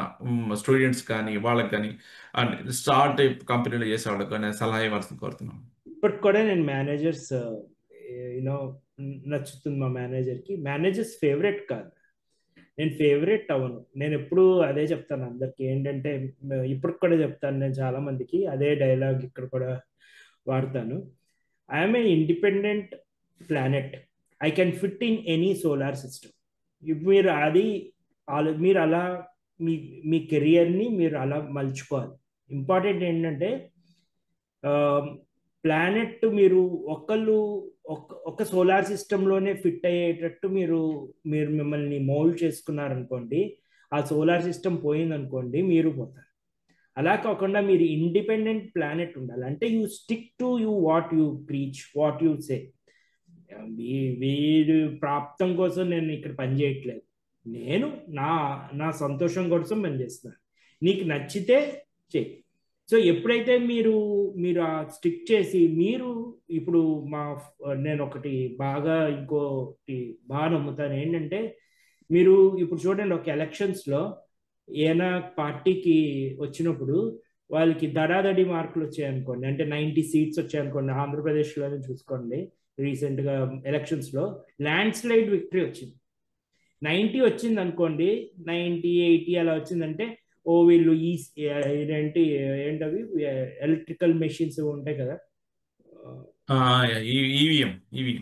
స్టూడెంట్స్ కానీ వాళ్ళకి కానీ స్టార్ట్ కంపెనీలో చేసే వాళ్ళకి కానీ సలహా ఇవ్వాల్సింది కోరుతున్నాం. ఇప్పటికి కూడా నేను మేనేజర్స్ యూనో నచ్చుతుంది. మా మేనేజర్కి మేనేజర్స్ ఫేవరెట్ కాదు, నేను ఫేవరెట్ అవ్వను. నేను ఎప్పుడు అదే చెప్తాను అందరికి. ఏంటంటే ఇప్పటికి కూడా చెప్తాను, నేను చాలా మందికి అదే డైలాగ్ ఇక్కడ కూడా వాడతాను. I'm a independent planet, I can fit in any solar system. మీరు అది మీరు అలా మీ మీ కెరియర్ని మీరు అలా మలుచుకోవాలి. ఇంపార్టెంట్ ఏంటంటే ప్లానెట్ మీరు ఒకళ్ళు ఒక సోలార్ సిస్టంలోనే ఫిట్ అయ్యేటట్టు మీరు మీరు మిమ్మల్ని మౌల్డ్ చేసుకున్నారనుకోండి, ఆ సోలార్ సిస్టమ్ పోయిందనుకోండి మీరు పోతారు. అలా కాకుండా మీరు ఇండిపెండెంట్ ప్లానెట్ ఉండాలి. అంటే you stick to you what you preach, what you say. వీరు ప్రాప్తం కోసం నేను ఇక్కడ పని చేయట్లేదు, నేను నా నా సంతోషం కోసం పని చేస్తున్నాను. నీకు నచ్చితే చెయ్యి. సో ఎప్పుడైతే మీరు మీరు ఆ స్టిక్ చేసి మీరు ఇప్పుడు నేను ఒకటి ఇంకోటి బాగా నమ్ముతాను. ఏంటంటే మీరు ఇప్పుడు చూడండి, ఒక ఎలక్షన్స్లో ఏనా పార్టీకి వచ్చినప్పుడు వాళ్ళకి దడాదడి మార్కులు వచ్చాయనుకోండి, అంటే 90 seats వచ్చాయనుకోండి, ఆంధ్రప్రదేశ్లోనే చూసుకోండి, రీసెంట్గా ఎలక్షన్స్లో ల్యాండ్ స్లైడ్ విక్టరీ వచ్చింది. 90 వచ్చింది అనుకోండి, 90, 80 అలా వచ్చిందంటే వీళ్ళు ఏంటవి ఎలక్ట్రికల్ మెషిన్స్ ఉంటాయి కదా, ఈవీఎం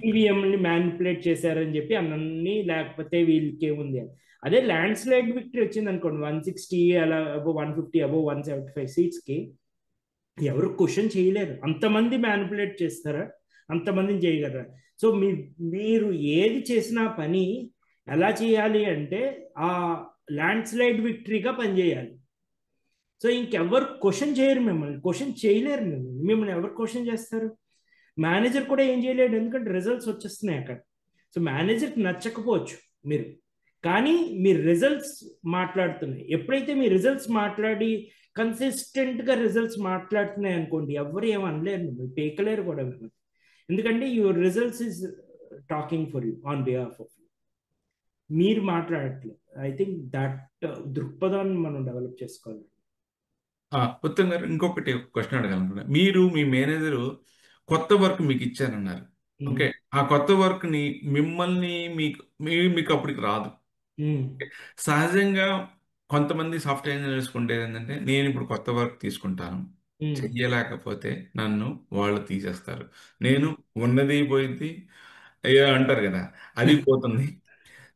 ఈవీఎంని మ్యానిపులేట్ చేశారని చెప్పి అన్నీ, లేకపోతే వీళ్ళకి ఏముంది అని. అదే ల్యాండ్ స్లైడ్ విక్టరీ వచ్చింది అనుకోండి, 160 అలా, అబో 150, అబో 175 seatsకి ఎవరు క్వశ్చన్ చేయలేరు. అంతమంది మ్యానిపులేట్ చేస్తారా? అంతమందిని చేయగలరా? సో మీరు ఏది చేసినా పని ఎలా చేయాలి అంటే ఆ ల్యాండ్ స్లైడ్ విక్టరీగా పనిచేయాలి. సో ఇంకెవరు క్వశ్చన్ చేయరు, క్వశ్చన్ చేయలేరు. మిమ్మల్ని ఎవరు క్వశ్చన్ చేస్తారు? మేనేజర్ కూడా ఏం చేయలేడు, ఎందుకంటే రిజల్ట్స్ వచ్చేస్తున్నాయి అక్కడ. సో మేనేజర్కి నచ్చకపోవచ్చు మీరు, కానీ మీ రిజల్ట్స్ మాట్లాడుతున్నాయి. ఎప్పుడైతే మీ రిజల్ట్స్ మాట్లాడి కన్సిస్టెంట్గా రిజల్ట్స్ మాట్లాడుతున్నాయి అనుకోండి, ఎవరు ఏమనలేరు, మిమ్మల్ని పేకలేరు కూడా మిమ్మల్ని. ఎందుకంటే your results is talking for you on behalf of you. మీరు మాట్లాడట్లేదు. ఐ థింక్ దట్ దృక్పథాన్ని మనం డెవలప్ చేసుకోవాలి. ఉత్తమ్ గారు, ఇంకొకటి క్వశ్చన్ అడగాలనుకున్నా. మీరు మీ మేనేజరు కొత్త వర్క్ మీకు ఇచ్చారన్నారు, ఓకే? ఆ కొత్త వర్క్ని మిమ్మల్ని మీకు అప్పటికి రాదు. సహజంగా కొంతమంది సాఫ్ట్వేర్ ఇంజనీర్స్ ఉండేది ఏంటంటే, నేను ఇప్పుడు కొత్త వర్క్ తీసుకుంటాను, చెయ్యలేకపోతే నన్ను వాళ్ళు తీసేస్తారు, నేను ఉన్నది పోయింది అంటారు కదా, అది పోతుంది.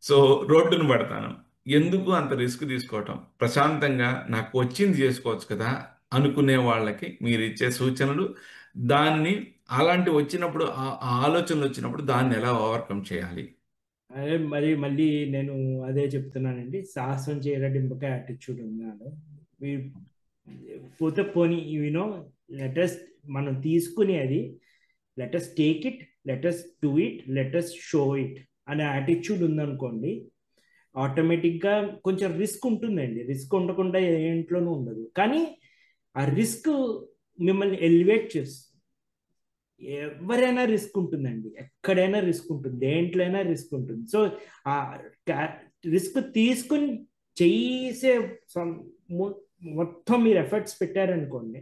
సో రోడ్డును పడతాను, ఎందుకు అంత రిస్క్ తీసుకోవటం, ప్రశాంతంగా నాకు వచ్చింది చేసుకోవచ్చు కదా అనుకునే వాళ్ళకి మీరు ఇచ్చే సూచనలు, దాన్ని అలాంటి వచ్చినప్పుడు ఆ ఆలోచనలు వచ్చినప్పుడు దాన్ని ఎలా ఓవర్కమ్ చేయాలి? అదే మళ్ళీ నేను అదే చెప్తున్నానండి, సాహసం చేయరడింపక యాటిట్యూడ్ ఉన్నాడు. పోతే పోనీ యూనో లెటస్ మనం తీసుకుని అది let's take it, let's do it, let's show it అనే యాటిట్యూడ్ ఉందనుకోండి, ఆటోమేటిక్గా కొంచెం రిస్క్ ఉంటుందండి. రిస్క్ ఉండకుండా ఏంట్లోనూ ఉండదు, కానీ ఆ రిస్క్ మిమ్మల్ని ఎలివేట్ చేస్తుంది. ఎవరైనా రిస్క్ ఉంటుందండి, ఎక్కడైనా రిస్క్ ఉంటుంది, దేంట్లోనైనా రిస్క్ ఉంటుంది. సో ఆ రిస్క్ తీసుకుని చేసే మొత్తం మీరు ఎఫర్ట్స్ పెట్టారనుకోండి,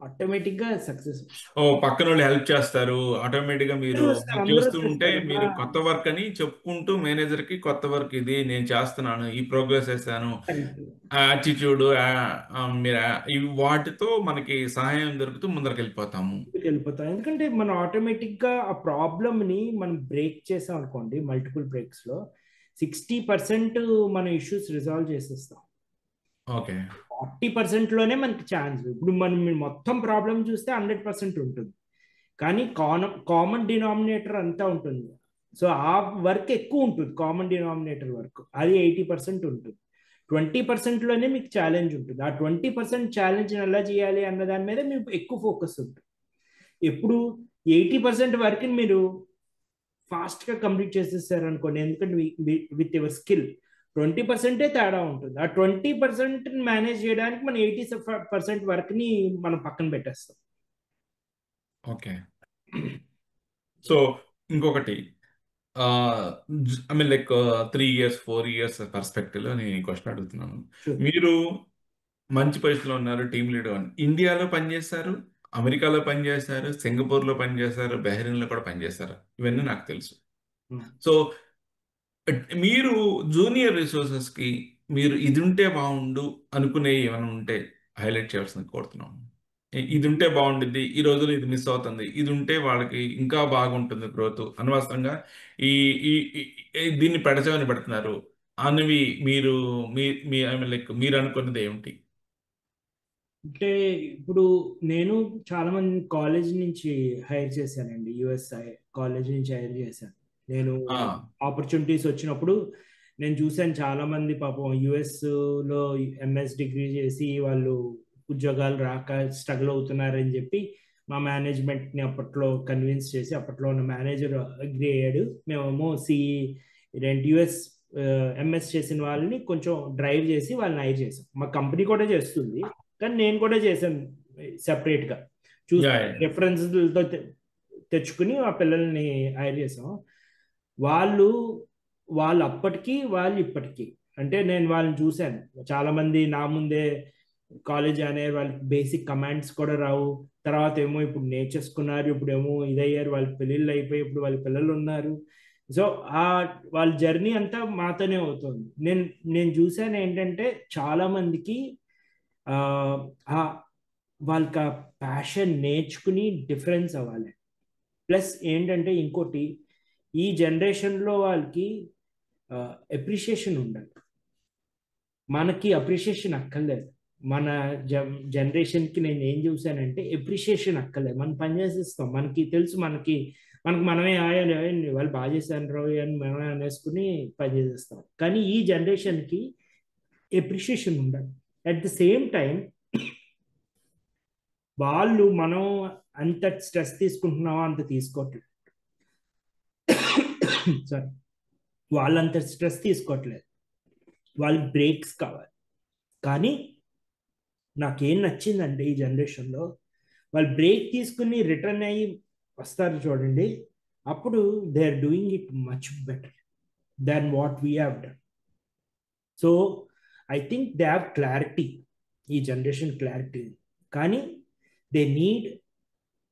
ఆటోమేటిక్గా సక్సెస్ ఓ పక్కన వాళ్ళు హెల్ప్ చేస్తారు ఆటోమేటిక్ గా. మీరు వస్తారు, మీరు అందరూ చేస్తూ ఉంటే వచ్చేస్తారు. మీరు కొత్త వర్క్ అని చెప్పుకుంటూ మేనేజర్ కి కొత్త వర్క్ ఇది నేను చేస్తున్నాను, ఈ ప్రోగ్రెస్ చేశాను, యాటిట్యూడ్ మీరు ఇవి వాటితో మనకి సహాయం దొరుకుతూ ముందరికి వెళ్ళిపోతాము. వెళ్ళిపోతాం, ఎందుకంటే మనం ఆటోమేటిక్గా ఆ ప్రాబ్లమ్ని మనం బ్రేక్ చేసాం అనుకోండి, మల్టిపుల్ బ్రేక్స్లో 60% మన ఇష్యూస్ రిజాల్వ్ చేసేస్తాం. ఓకే. 40%లోనే మనకి ఛాన్స్. ఇప్పుడు మనం మొత్తం ప్రాబ్లం చూస్తే 100% ఉంటుంది, కానీ కామన్ డినామినేటర్ అంతా ఉంటుంది. సో ఆ వర్క్ ఎక్కువ ఉంటుంది, కామన్ డినామినేటర్ వర్క్ అది 80% ఉంటుంది. 20%లోనే మీకు ఛాలెంజ్ ఉంటుంది. ఆ 20% ఛాలెంజ్ ఎలా చేయాలి అన్న దాని మీద మీకు ఎక్కువ ఫోకస్ ఉంటుంది. ఎప్పుడు 80% వరకు మీరు ఫాస్ట్గా కంప్లీట్ చేసేస్తారు అనుకోండి, ఎందుకంటే విత్ యువర్ స్కిల్ 20%ఏ తేడా ఉంటుంది. ఆ 20% మేనేజ్ చేయడానికి మనం 80% వర్క్ని మనం పక్కన పెట్టేస్తాం. ఓకే. సో ఇంకొకటి, I mean like 3 years 4 years పర్స్పెక్టివ్లో నేను ఈ క్వశ్చన్ అడుగుతున్నాను. షూర్. మీరు మంచి పొజిషన్లో ఉన్నారు, టీమ్ లీడర్ అని ఇండియాలో పనిచేశారు, అమెరికాలో పనిచేశారు, సింగపూర్లో పనిచేశారు, బహ్రెయిన్లో కూడా పనిచేశారు, ఇవన్నీ నాకు తెలుసు. సో మీరు జూనియర్ రిసోర్సెస్కి మీరు ఇది ఉంటే బాగుండు అనుకునే ఏమైనా ఉంటే హైలైట్ చేయాల్సింది కోరుతున్నాం. ఇది ఉంటే బాగుంటుంది, ఈ రోజులో ఇది మిస్ అవుతుంది, ఇది ఉంటే వాళ్ళకి ఇంకా బాగుంటుంది గ్రోత్, అనవసరంగా ఈ ఈ దీన్ని పెడచమని పెడుతున్నారు అనేవి మీరు మీ మీ ఐ మీన్ లైక్ మీరు అనుకున్నది ఏమిటి? అంటే ఇప్పుడు నేను చాలా మంది కాలేజ్ నుంచి హైర్ చేశానండి, యుఎస్ఐ కాలేజ్ నుంచి హైర్ చేశాను. నేను ఆ, ఆపర్చునిటీస్ వచ్చినప్పుడు నేను చూశాను చాలా మంది పాపం యుఎస్ లో ఎంఎస్ డిగ్రీ చేసి వాళ్ళు ఉద్యోగాలు రాక స్ట్రగుల్ అవుతున్నారని చెప్పి మా మేనేజ్మెంట్ని అప్పట్లో కన్విన్స్ చేసి, అప్పట్లో ఉన్న మేనేజర్ అగ్రి అయ్యాడు. మేమేమో ఇదేంటి యుఎస్ ఎంఎస్ చేసిన వాళ్ళని కొంచెం డ్రైవ్ చేసి వాళ్ళని హైర్ చేసాం. మా కంపెనీ కూడా చేస్తుంది, కానీ నేను కూడా చేశాను సెపరేట్గా చూసి యా, రెఫరెన్స్లతో తెచ్చుకుని ఆ పిల్లల్ని హైర్ చేసాం. వాళ్ళు వాళ్ళు అప్పటికి వాళ్ళు ఇప్పటికీ, అంటే నేను వాళ్ళని చూశాను. చాలా మంది నా ముందే కాలేజ్ అనే వాళ్ళకి బేసిక్ కమాండ్స్ కూడా రావు, తర్వాత ఏమో ఇప్పుడు నేర్చేసుకున్నారు, ఇప్పుడు ఏమో ఇదయ్యారు, వాళ్ళ పెళ్ళిళ్ళు అయిపోయి ఇప్పుడు వాళ్ళ పిల్లలు ఉన్నారు. సో ఆ వాళ్ళ జర్నీ అంతా మాతోనే అవుతుంది. నేను నేను చూశాను ఏంటంటే చాలా మందికి ఆ ఆ వాళ్ళకి ఆ ప్యాషన్ నేర్చుకుని డిఫరెన్స్ అవ్వాలి. ప్లస్ ఏంటంటే ఇంకోటి, ఈ జనరేషన్లో వాళ్ళకి అప్రిషియేషన్ ఉండాలి. మనకి అప్రిషియేషన్ అక్కర్లేదు. మన జనరేషన్కి నేను ఏం చూసానంటే అప్రిషియేషన్ అక్కర్లేదు, మనం పని చేసేస్తాం, మనకి తెలుసు, మనకి మనకు మనమే ఆయాలి, వాళ్ళు బాగా చేశాను రావు అని మనమే అనేసుకుని పని చేసేస్తాం. కానీ ఈ జనరేషన్కి అప్రిషియేషన్ ఉండాలి. అట్ ద సేమ్ టైం వాళ్ళు మనం అంత స్ట్రెస్ తీసుకుంటున్నామో అంత తీసుకోవట్లేదు. సారీ, వాళ్ళంత స్ట్రెస్ తీసుకోవట్లేదు, వాళ్ళకి బ్రేక్స్ కావాలి. కానీ నాకేం నచ్చిందంటే ఈ జనరేషన్లో వాళ్ళు బ్రేక్ తీసుకుని రిటర్న్ అయ్యి వస్తారు చూడండి, అప్పుడు they are doing it much better than what we have done. So I think they have clarity, ఈ జనరేషన్ క్లారిటీ, కానీ they need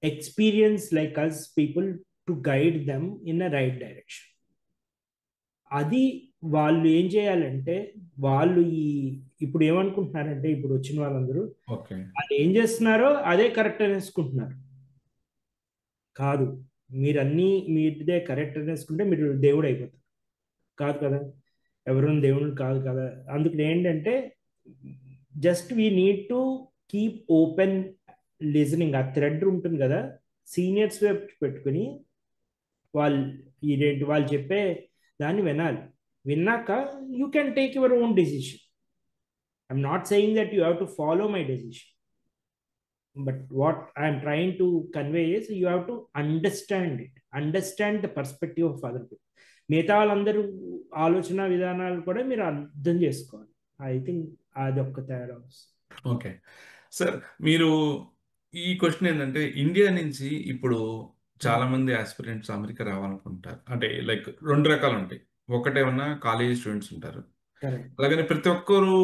experience like us people to guide them in a right direction. అది వాళ్ళు ఏం చేయాలంటే, వాళ్ళు ఇప్పుడు ఏమనుకుంటున్నారంటే, ఇప్పుడు వచ్చిన వాళ్ళందరూ ఓకే. వాళ్ళు ఏం చేస్తున్నారో అదే కరెక్ట్ అనేసుకుంటున్నారు. కాదు, మీరన్నీ మీదే కరెక్ట్ అనేసుకుంటే మీరు దేవుడు అయిపోతారు. కాదు కదా, ఎవరు దేవుడు కాదు కదా. అందుకని ఏంటంటే just we need to keep open listening. ఆ థ్రెడ్ ఉంటుంది కదా, సీనియర్స్ వైపు పెట్టుకుని వాళ్ళు ఇదేంటి వాళ్ళు చెప్పే దాన్ని వినాలి. విన్నాక you can take your own decision. I'm not saying that you have to follow my decision, but what I'm trying to convey is you have to understand it, understand the perspective of other people. మిగతా వాళ్ళందరూ ఆలోచన విధానాలు కూడా మీరు అర్థం చేసుకోవాలి. I think అది ఒక్క తేడా వస్తుంది. ఓకే సార్, మీరు ఈ క్వశ్చన్ ఏంటంటే ఇండియా నుంచి ఇప్పుడు చాలా మంది ఆస్పిరెంట్స్ అమెరికా రావాలనుకుంటారు. అంటే లైక్ రెండు రకాలు ఉంటాయి. ఒకటేమన్నా కాలేజ్ స్టూడెంట్స్ ఉంటారు, కరెక్ట్. అలాగని ప్రతి ఒక్కరు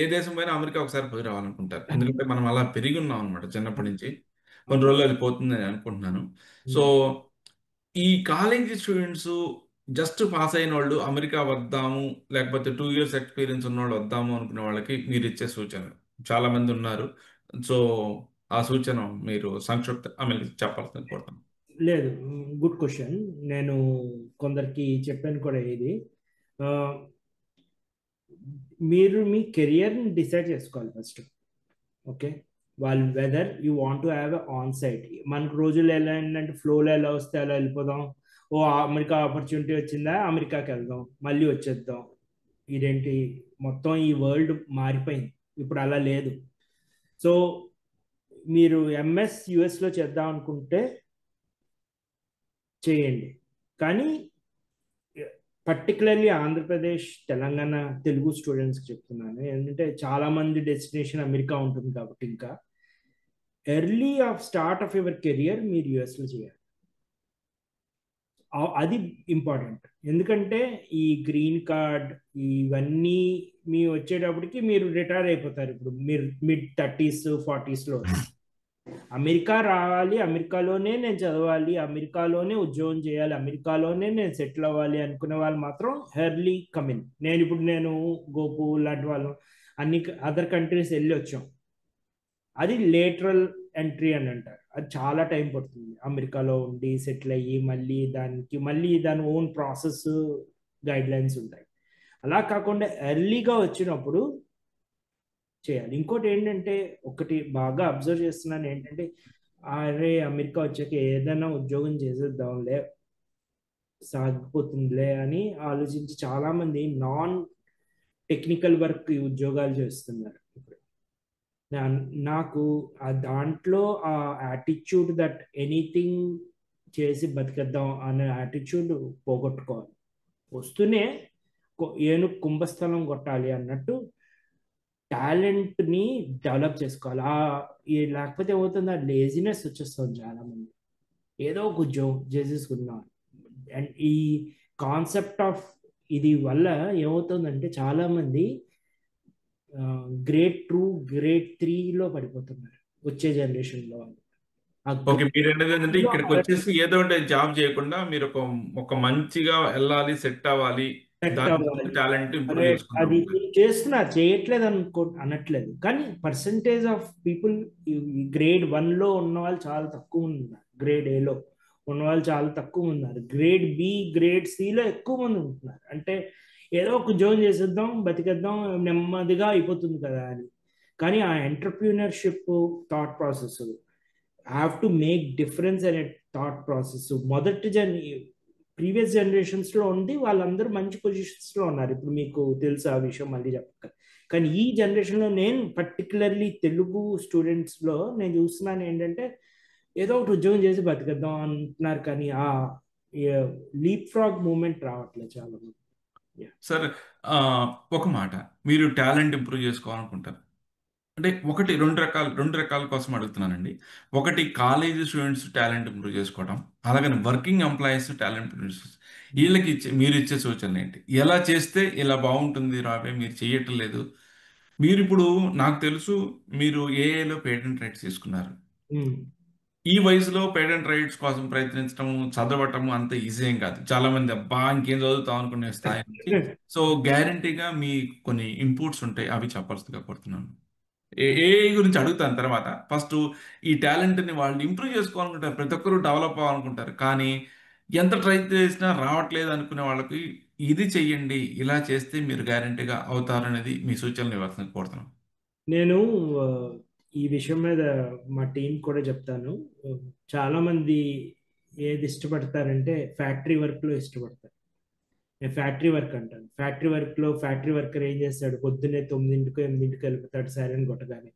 ఏ దేశం పోయినా అమెరికా ఒకసారి పోయి రావాలనుకుంటారు. ఎందుకంటే మనం అలా పెరిగి ఉన్నాం అనమాట చిన్నప్పటి నుంచి. కొన్ని రోజులు అది పోతుందని అనుకుంటున్నాను. సో ఈ కాలేజీ స్టూడెంట్స్ జస్ట్ పాస్ అయిన వాళ్ళు అమెరికా వద్దాము, లేకపోతే 2 years ఎక్స్పీరియన్స్ ఉన్న వాళ్ళు వద్దాము అనుకునే వాళ్ళకి మీరు ఇచ్చే సూచన చాలా మంది ఉన్నారు. సో ఆ సూచన మీరు సంక్షిప్త చెప్పాల్సింది కోరుతాను. లేదు, గుడ్ క్వశ్చన్. నేను కొందరికి చెప్పాను కూడా ఇది. ఆ, మీరు మీ కెరియర్ని డిసైడ్ చేసుకోవాలి ఫస్ట్. ఓకే, వాళ్ళు whether you want to have on site. మనకు రోజులు ఎలా ఏంటంటే ఫ్లోలో ఎలా వస్తే అలా వెళ్ళిపోదాం. ఓ అమెరికా ఆపర్చునిటీ వచ్చిందా, అమెరికాకి వెళ్దాం, మళ్ళీ వచ్చేద్దాం. ఇదేంటి, మొత్తం ఈ వరల్డ్ మారిపోయింది ఇప్పుడు, అలా లేదు. సో మీరు ఎంఎస్ యుఎస్లో చేద్దాం అనుకుంటే చేయండి, కానీ పర్టికులర్లీ ఆంధ్రప్రదేశ్, తెలంగాణ, తెలుగు స్టూడెంట్స్కి చెప్తున్నాను. ఏంటంటే చాలా మంది డెస్టినేషన్ అమెరికా ఉంటుంది కాబట్టి ఇంకా early of start of your career మీరు యుఎస్లో చేయాలి. అది ఇంపార్టెంట్. ఎందుకంటే ఈ గ్రీన్ కార్డ్ ఇవన్నీ మీ వచ్చేటప్పటికి మీరు రిటైర్ అయిపోతారు. ఇప్పుడు మీరు మిడ్ 30s 40sలో అమెరికా రావాలి, అమెరికాలోనే నేను చదవాలి, అమెరికాలోనే ఉద్యోగం చేయాలి, అమెరికాలోనే నేను సెటిల్ అవ్వాలి అనుకునే వాళ్ళు మాత్రం ఎర్లీ కమిన్. నేను గోపు లాంటి వాళ్ళు అన్ని అదర్ కంట్రీస్ వెళ్ళి వచ్చాం. అది లేటరల్ ఎంట్రీ అని అంటారు. అది చాలా టైం పడుతుంది. అమెరికాలో ఉండి సెటిల్ అయ్యి మళ్ళీ దాని ఓన్ ప్రాసెస్, గైడ్ లైన్స్ ఉంటాయి. అలా కాకుండా ఎర్లీగా వచ్చినప్పుడు చేయాలి. ఇంకోటి ఏంటంటే, ఒకటి బాగా అబ్జర్వ్ చేస్తున్నాను ఏంటంటే, అరే అమెరికా వచ్చాక ఏదైనా ఉద్యోగం చేసేద్దాంలే, సాగిపోతుందిలే అని ఆలోచించి చాలా మంది నాన్ టెక్నికల్ వర్క్ ఉద్యోగాలు చేస్తున్నారు ఇప్పుడు. నాకు ఆ దాంట్లో ఆ యాటిట్యూడ్, దట్ ఎనీథింగ్ చేసి బతికేద్దాం అనే యాటిట్యూడ్ పోగొట్టుకోవాలి. వస్తూనే ఏనుగు కుంభస్థలం కొట్టాలి అన్నట్టు టాలెంట్ని డెవలప్ చేసుకోవాలి. లేకపోతే ఏమవుతుంది, ఆ లేజినెస్ వచ్చేస్తుంది చాలా మంది. ఏదో ఒక ఉద్యోగం చేసేసుకుందాం. అండ్ ఈ కాన్సెప్ట్ ఆఫ్ ఇది వల్ల ఏమవుతుందంటే చాలా మంది గ్రేడ్ 2 గ్రేడ్ 3లో పడిపోతున్నారు వచ్చే జనరేషన్లో వాళ్ళు. ఓకే, మీరు అనేది ఏంటంటే ఇక్కడికి వచ్చేసి ఏదో ఒకటి జాబ్ చేయకుండా మీరు ఒక మంచిగా వెళ్ళాలి, సెట్ అవ్వాలి, సెట్ దాని అవ్వాలి. టాలెంట్ ఇంప్రూవ్ అదే, చేసుకుంటూ అది ఉంటారు. చేస్తున్నారు, చేయట్లేదు అనట్లేదు, కానీ పర్సంటేజ్ ఆఫ్ పీపుల్ గ్రేడ్ 1లో ఉన్న వాళ్ళు చాలా తక్కువ ఉన్నారు, గ్రేడ్ 8లో ఉన్న వాళ్ళు చాలా తక్కువ ఉన్నారు, గ్రేడ్ B గ్రేడ్ Cలో ఎక్కువ మంది ఉంటున్నారు. అంటే ఏదో ఒక ఉద్యోగం చేసేద్దాం, బతికేద్దాం, నెమ్మదిగా అయిపోతుంది కదా అని. కానీ ఆ entrepreneurship thought process, have to make difference అనే థాట్ ప్రాసెస్ ప్రీవియస్ జనరేషన్స్లో ఉంది. వాళ్ళందరూ మంచి పొజిషన్స్లో ఉన్నారు. ఇప్పుడు మీకు తెలుసు ఆ విషయం, మళ్ళీ చెప్పక. కానీ ఈ జనరేషన్లో నేను పర్టికులర్లీ తెలుగు స్టూడెంట్స్లో నేను చూస్తున్నాను ఏంటంటే, ఏదో ఒకటి ఉద్యోగం చేసి బతికేద్దాం అంటున్నారు, కానీ ఆ లీప్ ఫ్రాగ్ మూమెంట్ రావట్లేదు చాలా మంది. సార్, ఆ, ఒక మాట, మీరు టాలెంట్ ఇంప్రూవ్ చేసుకోవాలనుకుంటారు అంటే ఒకటి రెండు రకాల కోసం అడుగుతున్నానండి. ఒకటి కాలేజీ స్టూడెంట్స్ టాలెంట్ ఇంప్రూవ్ చేసుకోవడం, అలాగని వర్కింగ్ ఎంప్లాయీస్ టాలెంట్ ఇంప్రూవ్ చేసుకోవడం. వీళ్ళకి మీరు ఇచ్చే సూచనలు ఏంటి? ఎలా చేస్తే ఇలా బాగుంటుంది రాబే, మీరు చేయటం లేదు. మీరు ఇప్పుడు నాకు తెలుసు మీరు ఏఏలో పేటెంట్ రైట్స్ తీసుకున్నారు. ఈ వయసులో పేటెంట్ రైట్స్ కోసం ప్రయత్నించడం, చదవటం అంత ఈజీ ఏం కాదు. చాలా మంది అబ్బా ఇంకేం చదువుతాం అనుకునే స్థాయి నుంచి. సో గ్యారంటీగా మీ కొన్ని ఇన్పుట్స్ ఉంటాయి, అవి చెప్పాల్సిందిగా కోరుతున్నాను. ఏఐ గురించి అడుగుతాను తర్వాత. ఫస్ట్ ఈ టాలెంట్ని వాళ్ళు ఇంప్రూవ్ చేసుకోవాలనుకుంటారు, ప్రతి ఒక్కరు డెవలప్ అవ్వాలనుకుంటారు, కానీ ఎంత ట్రై చేసినా రావట్లేదు అనుకునే వాళ్ళకి ఇది చెయ్యండి, ఇలా చేస్తే మీరు గ్యారంటీగా అవుతారనేది మీ సూచనలు ఇవ్వాల్సింది కోరుతున్నాను. నేను ఆ, ఈ విషయం మీద మా టీం కూడా చెప్తాను. చాలా మంది ఏది ఇష్టపడతారంటే ఫ్యాక్టరీ వర్క్లో ఇష్టపడతారు. నేను ఫ్యాక్టరీ వర్క్ అంటాను. ఫ్యాక్టరీ వర్కర్ ఏం చేస్తాడు, పొద్దున్నే 9ంటికో 8ంటికో వెళ్ళిపోతాడు సైరన్ కొట్టగానే.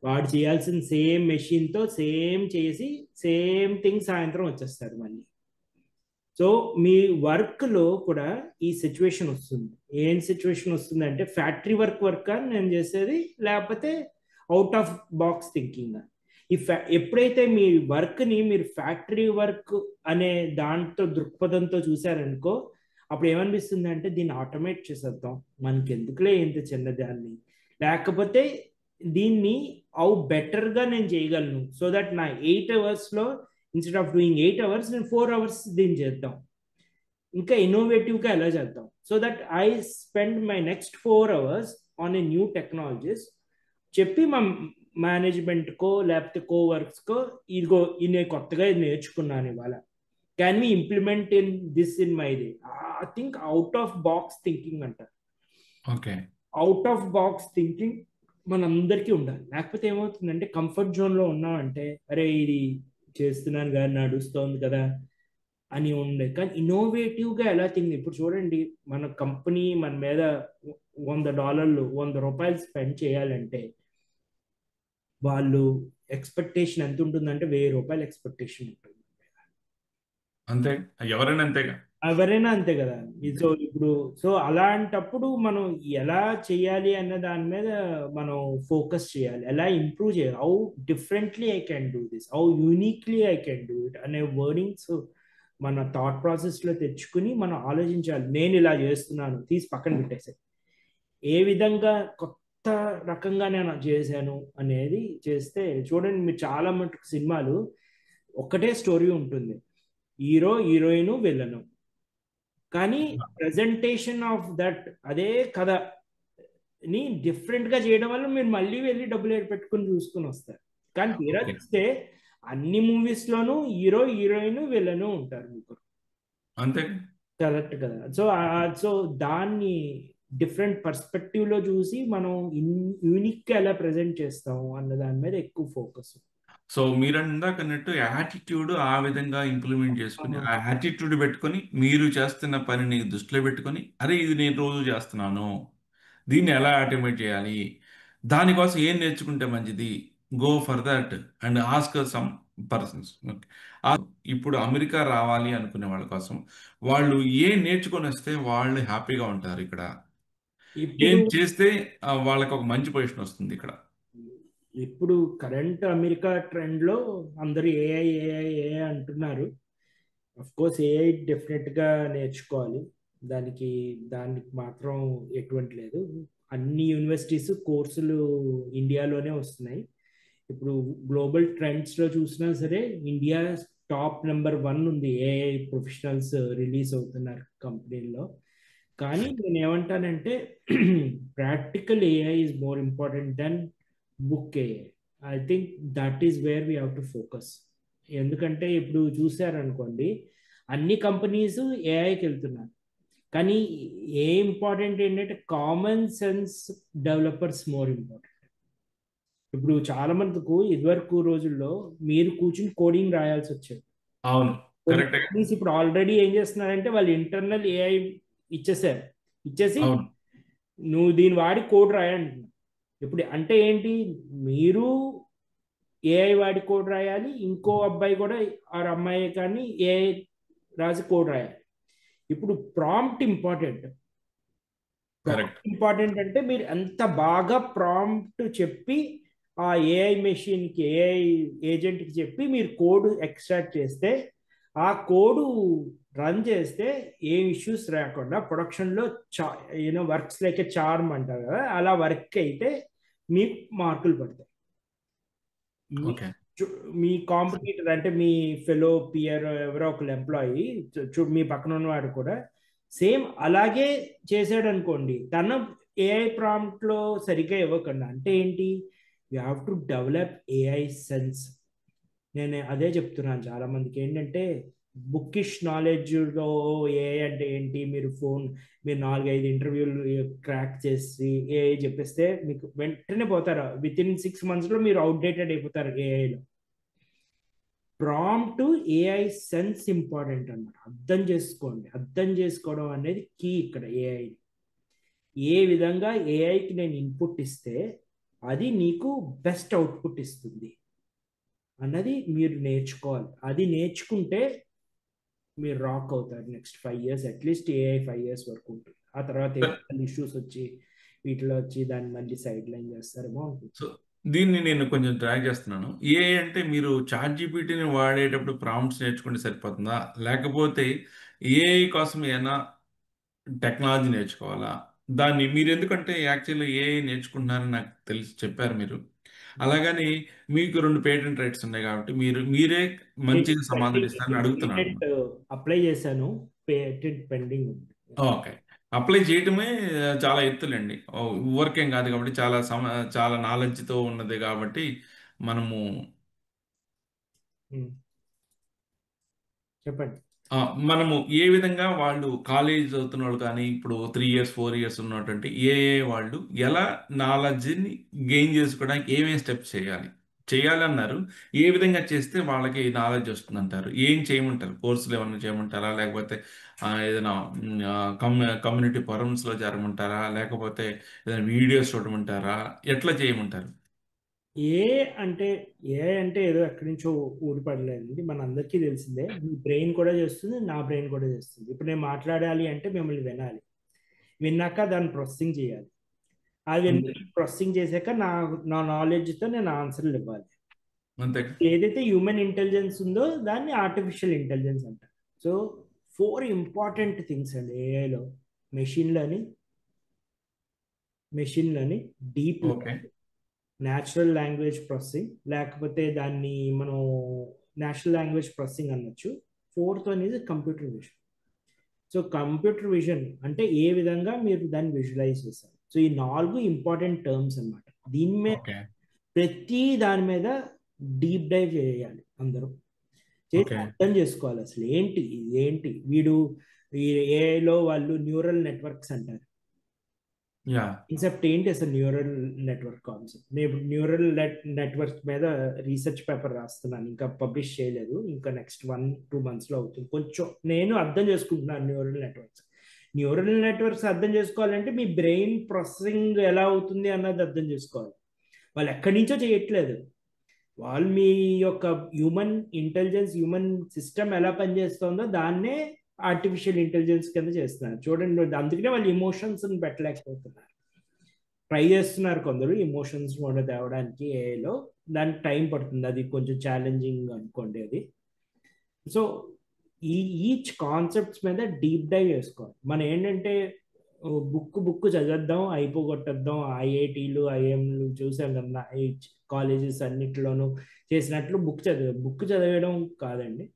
వాడు చేయాల్సిన సేమ్ మెషిన్తో సేమ్ చేసి సేమ్ థింగ్ సాయంత్రం వచ్చేస్తాడు మళ్ళీ. సో మీ వర్క్లో కూడా ఈ సిచ్యువేషన్ వస్తుంది. ఏం సిచ్యువేషన్ వస్తుంది అంటే, ఫ్యాక్టరీ వర్క్ అని నేను చేసేది, లేకపోతే అవుట్ ఆఫ్ బాక్స్ థింకింగ్. ఎప్పుడైతే మీ వర్క్ని మీరు ఫ్యాక్టరీ వర్క్ అనే దాంతో దృక్పథంతో చూసారనుకో, అప్పుడు ఏమనిపిస్తుంది అంటే దీన్ని ఆటోమేట్ చేసేద్దాం, మనకి ఎందుకులే ఇంత చిన్నదాన్ని, లేకపోతే దీన్ని బెటర్గా నేను చేయగలను, సో దట్ నా 8 అవర్స్లో ఇన్స్టెడ్ ఆఫ్ డూయింగ్ 8 అవర్స్ నేను 4 అవర్స్ దీన్ని చేద్దాం, ఇంకా ఇన్నోవేటివ్గా ఎలా చేద్దాం, so that I spend my next 4 hours on a new technologies, చెప్పి మా మేనేజ్మెంట్కో లేకపోతే కోవర్క్స్కో ఇదిగో నేను కొత్తగా ఇది నేర్చుకున్నాను ఇవాళ, can we implement in this in my day. I think out of box thinking అంటారు. Okay. Out of box thinking మనందరికీ ఉండాలి, లేకపోతే ఏమవుతుందంటే కంఫర్ట్ జోన్లో ఉన్నామంటే అరే ఇది చేస్తున్నాను కదా నడుస్తోంది కదా అని ఉండే, కానీ ఇన్నోవేటివ్గా ఎలా థింక్. ఇప్పుడు చూడండి, మన కంపెనీ మన మీద $100 ₹100 స్పెండ్ చేయాలంటే వాళ్ళు ఎక్స్పెక్టేషన్ ఎంత ఉంటుందంటే ₹1000 ఎక్స్పెక్టేషన్ ఉంటుంది. అంతే, ఎవరైనా అంతేగా. ఎవరైనా అంతే కదా. సో ఇప్పుడు సో అలాంటప్పుడు మనం ఎలా చేయాలి అన్న దాని మీద మనం ఫోకస్ చేయాలి, ఎలా ఇంప్రూవ్ చేయాలి, how differently I can do this, how uniquely I can do it అనే వర్డింగ్స్ మన థాట్ ప్రాసెస్లో తెచ్చుకుని మనం ఆలోచించాలి. నేను ఇలా చేస్తున్నాను తీసి పక్కన పెట్టేసాను, ఏ విధంగా కొత్త రకంగా నేను చేశాను అనేది చేస్తే చూడండి, మీరు చాలా మటుకు సినిమాలు ఒక్కటే స్టోరీ ఉంటుంది, హీరో హీరోయిన్ విలను, కానీ ప్రెజెంటేషన్ ఆఫ్ దట్ అదే కథని డిఫరెంట్గా చేయడం వల్ల మీరు మళ్ళీ వెళ్ళి డబ్బులు పెట్టుకుని చూసుకుని వస్తారు. కానీ తీరా ఓకే. చూస్తే అన్ని మూవీస్లోనూ హీరో హీరోయిన్ విలను ఉంటారు ముగ్గురు, అంతే. కరెక్ట్ కదా. సో దాన్ని డిఫరెంట్ పర్స్పెక్టివ్లో చూసి మనం యూనిక్గా ఎలా ప్రజెంట్ చేస్తాము అన్న దాని మీద ఎక్కువ ఫోకస్. సో మీరు ఇందాక అన్నట్టు యాటిట్యూడ్ ఆ విధంగా ఇంప్లిమెంట్ చేసుకుని, ఆ యాటిట్యూడ్ పెట్టుకొని మీరు చేస్తున్న పనిని దృష్టిలో పెట్టుకొని, అరే ఇది నేను రోజు చేస్తున్నాను, దీన్ని ఎలా ఆటోమేట్ చేయాలి, దానికోసం ఏం నేర్చుకుంటే మంచిది, go for that and ask some persons. ఇప్పుడు అమెరికా రావాలి అనుకునే వాళ్ళ కోసం వాళ్ళు ఏం నేర్చుకొని వస్తే వాళ్ళు హ్యాపీగా ఉంటారు ఇక్కడ, ఏం ఇప్పుడు చేస్తే వాళ్ళకి ఒక మంచి పొజిషన్ వస్తుంది ఇక్కడ. ఇప్పుడు కరెంట్ అమెరికా ట్రెండ్లో అందరూ ఏఐ ఏఐ ఏఐ అంటున్నారు. అఫ్ కోర్స్ ఏఐ డెఫినెట్గా నేర్చుకోవాలి, దానికి దానికి మాత్రం ఎటువంటి లేదు. అన్ని యూనివర్సిటీస్ కోర్సులు ఇండియాలోనే వస్తున్నాయి. ఇప్పుడు గ్లోబల్ ట్రెండ్స్లో చూసినా సరే ఇండియా టాప్ నెంబర్ 1 ఉంది, ఏఐ ప్రొఫెషనల్స్ రిలీజ్ అవుతున్నారు కంపెనీల్లో. కానీ నేను ఏమంటానంటే practical AI is more important than book AI. I think that is where we have to focus. ఎందుకంటే ఇప్పుడు చూసారనుకోండి, అన్ని కంపెనీస్ ఏఐకి వెళ్తున్నారు, కానీ ఏ ఇంపార్టెంట్ ఏంటంటే common sense developers more important. ఇప్పుడు చాలా మందికి ఇదివరకు రోజుల్లో మీరు కూర్చుని కోడింగ్ రాయాల్సి వచ్చేది. అవును, కొన్ని కరెక్టే. కంపెనీస్ ఇప్పుడు ఆల్రెడీ ఏం చేస్తున్నారంటే వాళ్ళు ఇంటర్నల్ ఏఐ ఇచ్చేసారు, ఇచ్చేసి అవును, నువ్వు దీన్ని వాడి కోడ్ రాయంటున్నావు. ఇప్పుడు అంటే ఏంటి, మీరు ఏఐ వాడి కోడ్ రాయాలి, ఇంకో అబ్బాయి కూడా ఆరు అమ్మాయి కానీ ఏఐ రాసి కోడ్ రాయాలి. ఇప్పుడు prompt important. Correct. Prompt important అంటే మీరు ఎంత బాగా ప్రాంప్ట్ చెప్పి ఆ ఏఐ మెషిన్కి ఏఐ ఏజెంట్కి చెప్పి మీరు కోడ్ ఎక్స్ట్రాక్ట్ చేస్తే ఆ కోడు రన్ చేస్తే ఏ ఇష్యూస్ రాకుండా ప్రొడక్షన్లో వర్క్స్ లైక్ ఏ చార్మ్ అంటారు కదా, అలా వర్క్ అయితే మీకు మార్కులు పడతాయి. మీ ఓకే. మీ కాంపిటీటర్ అంటే మీ ఫెలో పియర్ ఎవరో ఒకరు ఎంప్లాయీ మీ పక్కన ఉన్నవాడు కూడా సేమ్ అలాగే చేసాడు అనుకోండి, తన ఏఐ ప్రాంప్ట్లో సరిగ్గా ఇవ్వకుండా, అంటే ఏంటి, you have to develop AI sense. నేను అదే చెప్తున్నాను చాలా మందికి ఏంటంటే, బుక్కిష్ నాలెడ్జ్లో ఏఐ అంటే ఏంటి, మీరు 4-5 ఇంటర్వ్యూలు క్రాక్ చేసి ఏఐ చెప్పేస్తే మీకు వెంటనే పోతారు, విత్ ఇన్ 6 monthsలో మీరు అవుట్డేటెడ్ అయిపోతారు ఏఐలో. ప్రాంప్ట్ ఏఐ సెన్స్ ఇంపార్టెంట్ అన్నమాట. అర్థం చేసుకోండి, అర్థం చేసుకోవడం అనేది కీ ఇక్కడ. ఏఐ ఏ విధంగా ఏఐకి నేను ఇన్పుట్ ఇస్తే అది నీకు బెస్ట్ అవుట్పుట్ ఇస్తుంది అన్నది మీరు నేర్చుకోవాలి. అది నేర్చుకుంటే మీరు రాక్ అవుతారు. Next 5 years at least AI 5 years వరకు ఉంటుంది. ఆ తర్వాత ఇష్యూస్ వచ్చి వీటిలో వచ్చి దాన్ని మళ్ళీ సైడ్ లైన్ చేస్తారేమో అనుకుంటున్నాను. సో దీన్ని నేను కొంచెం ట్రాక్ చేస్తున్నాను. ఏ అంటే మీరు చాట్ జీపీటీని వాడేటప్పుడు ప్రాంప్ట్స్ నేర్చుకుంటే సరిపోతుందా, లేకపోతే ఏఐ కోసం ఏమైనా టెక్నాలజీ నేర్చుకోవాలా? దాన్ని మీరు ఎందుకంటే యాక్చువల్లీ ఏఐ నేర్చుకుంటున్నారని నాకు తెలిసి చెప్పారు మీరు. అలాగని మీకు 2 పేటెంట్ రైట్స్ ఉన్నాయి కాబట్టి మీరే మంచిగా పేటెంట్ సమాధానం పెండింగ్ ఇస్తారని ఉంది. అడుగుతున్నాను పేటెంట్ అన్నమాట. అప్లై చేశాను. పేటెంట్ పెండింగ్ ఉంది. ఓకే. అప్లై చేయటమే చాలా ఎత్తులండి. ఊరికేం కాదు కాబట్టి చాలా నాలెడ్జ్‌తో ఉన్నది కాబట్టి మనము ఉమ్, చెప్పండి. ఆ! మనము ఏ విధంగా వాళ్ళు కాలేజ్ చదువుతున్నోళ్ళు కానీ, ఇప్పుడు 3 ఇయర్స్, 4 ఇయర్స్ ఉన్నటువంటి వాళ్ళు ఎలా నాలెడ్జ్‌ని గెయిన్ చేసుకోవడానికి ఏమేం స్టెప్స్ చేయాలి? చేయాలన్నారు. ఏ విధంగా చేస్తే వాళ్ళకి నాలెడ్జ్ వస్తుందంటారు? ఏం చేయమంటారు? కోర్సులు ఏమన్నా చేయమంటారా? లేకపోతే ఏదైనా కమ్యూనిటీ ఫోరమ్స్‌లో చేరమంటారా? లేకపోతే ఏదైనా వీడియోస్ చూడమంటారా? ఎట్లా చేయమంటారు? ఏ అంటే ఏ అంటే ఏదో ఎక్కడి నుంచో ఊడిపడలేదండి. మన అందరికీ తెలిసిందే. మీ బ్రెయిన్ కూడా చేస్తుంది, నా బ్రెయిన్ కూడా చేస్తుంది. ఇప్పుడు నేను మాట్లాడాలి అంటే మిమ్మల్ని వినాలి. విన్నాక దాన్ని ప్రాసెసింగ్ చేయాలి. అది అంతే. ప్రాసెసింగ్ చేశాక నా నా నాలెడ్జ్తో నేను ఆన్సర్లు ఇవ్వాలి. అంతే. ఏదైతే హ్యూమన్ ఇంటెలిజెన్స్ ఉందో దాన్ని ఆర్టిఫిషియల్ ఇంటెలిజెన్స్ అంటారు. సో 4 ఇంపార్టెంట్ థింగ్స్ అండి ఏఐలో: machine learning, deep okay. Natural language processing, లేకపోతే దాన్ని మనం నేషనల్ లాంగ్వేజ్ ప్రాసెసింగ్ అనొచ్చు. ఫోర్త్ అనేది computer vision. So computer vision అంటే ఏ విధంగా మీరు దాన్ని విజువలైజ్ చేస్తారు. సో ఈ 4 ఇంపార్టెంట్ టర్మ్స్ అన్నమాట. దీని మీద ఓకే. ప్రతి దాని మీద డీప్ డైవ్ చేయాలి అందరూ. చేసి ఓకే. అర్థం చేసుకోవాలి అసలు ఏంటి ఇదేంటి వీడు. ఈ ఏఐలో వాళ్ళు న్యూరల్ నెట్వర్క్స్ అంటారు. యాహ్! కాన్సెప్ట్ ఏంటి అసలు న్యూరల్ నెట్వర్క్ కాన్సెప్ట్? నేను ఇప్పుడు న్యూరల్ నెట్వర్క్ మీద రీసెర్చ్ పేపర్ రాస్తున్నాను. ఇంకా పబ్లిష్ చేయలేదు. ఇంకా నెక్స్ట్ 1-2 మంత్స్లో అవుతుంది. కొంచెం నేను అర్థం చేసుకుంటున్నాను న్యూరల్ నెట్వర్క్స్ అర్థం చేసుకోవాలంటే మీ బ్రెయిన్ ప్రాసెసింగ్ ఎలా అవుతుంది అన్నది అర్థం చేసుకోవాలి. వాళ్ళు ఎక్కడి నుంచో చేయట్లేదు. వాళ్ళు మీ యొక్క హ్యూమన్ సిస్టమ్ ఎలా పనిచేస్తుందో దాన్నే ఆర్టిఫిషియల్ ఇంటెలిజెన్స్ కింద చేస్తున్నారు. చూడండి, అందుకనే వాళ్ళు ఎమోషన్స్ పెట్టలేకపోతున్నారు. ట్రై చేస్తున్నారు కొందరు ఎమోషన్స్ కూడా తేవడానికి ఏఐలో. దానికి టైం పడుతుంది. అది కొంచెం ఛాలెంజింగ్ అనుకోండి అది. సో ఈ ఈచ్ కాన్సెప్ట్స్ మీద డీప్ డైవ్ చేసుకోవాలి. మనం ఏంటంటే బుక్ చదివేద్దాం అయిపోగొట్టేద్దాం. ఐఐటీలు ఐఎంలు చూసాం కదా, ఈ కాలేజెస్ అన్నిటిలోనూ చేసినట్లు బుక్ చదివేయడం కాదండి.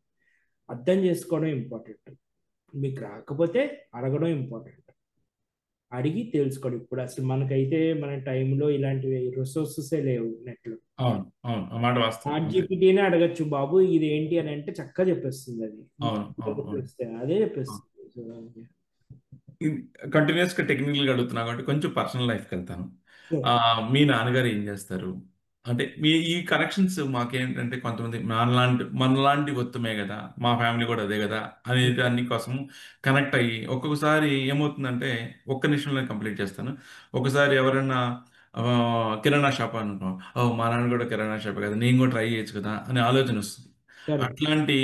అర్థం చేసుకోవడం ఇంపార్టెంట్. మీకు రాకపోతే అడగడం ఇంపార్టెంట్. అడిగి తెలుసుకోండి. ఇప్పుడు అసలు మనకైతే మన టైంలో ఇలాంటివి రిసోర్సెసే లేవు నెట్లో. అవును. అవును. ఆ మాట వాస్తవం. చాట్ అంతే. జీపీటీనే అడగచ్చు, బాబు ఇది ఏంటి అని అంటే చక్కగా చెప్పేస్తుంది అది. అవును. అవును. అవును. అదే అవును. చెప్పేస్తుంది. సో, కంటిన్యూస్గా టెక్నికల్గా అడుగుతున్నా కాబట్టి కొంచెం పర్సనల్ లైఫ్కి వెళ్తాను. మీ నాన్నగారు ఏం చేస్తారు? అంటే మీ ఈ కనెక్షన్స్ మాకేంటంటే కొంతమంది మనలాంటి ఒత్తుమే కదా, మా ఫ్యామిలీ కూడా అదే కదా అనే దాని కోసం కనెక్ట్ అయ్యి ఒక్కొక్కసారి ఏమవుతుందంటే ఒక్క నిమిషంలో కంప్లీట్ చేస్తాను. ఒకసారి ఎవరైనా ఆ, కిరాణా షాప్ అనుకో, ఓ మా నాన్న కూడా కిరాణా షాప్ కదా, నేను కూడా ట్రై చేయొచ్చు కదా అనే ఆలోచన వస్తుంది. కరెక్ట్. అట్లాంటి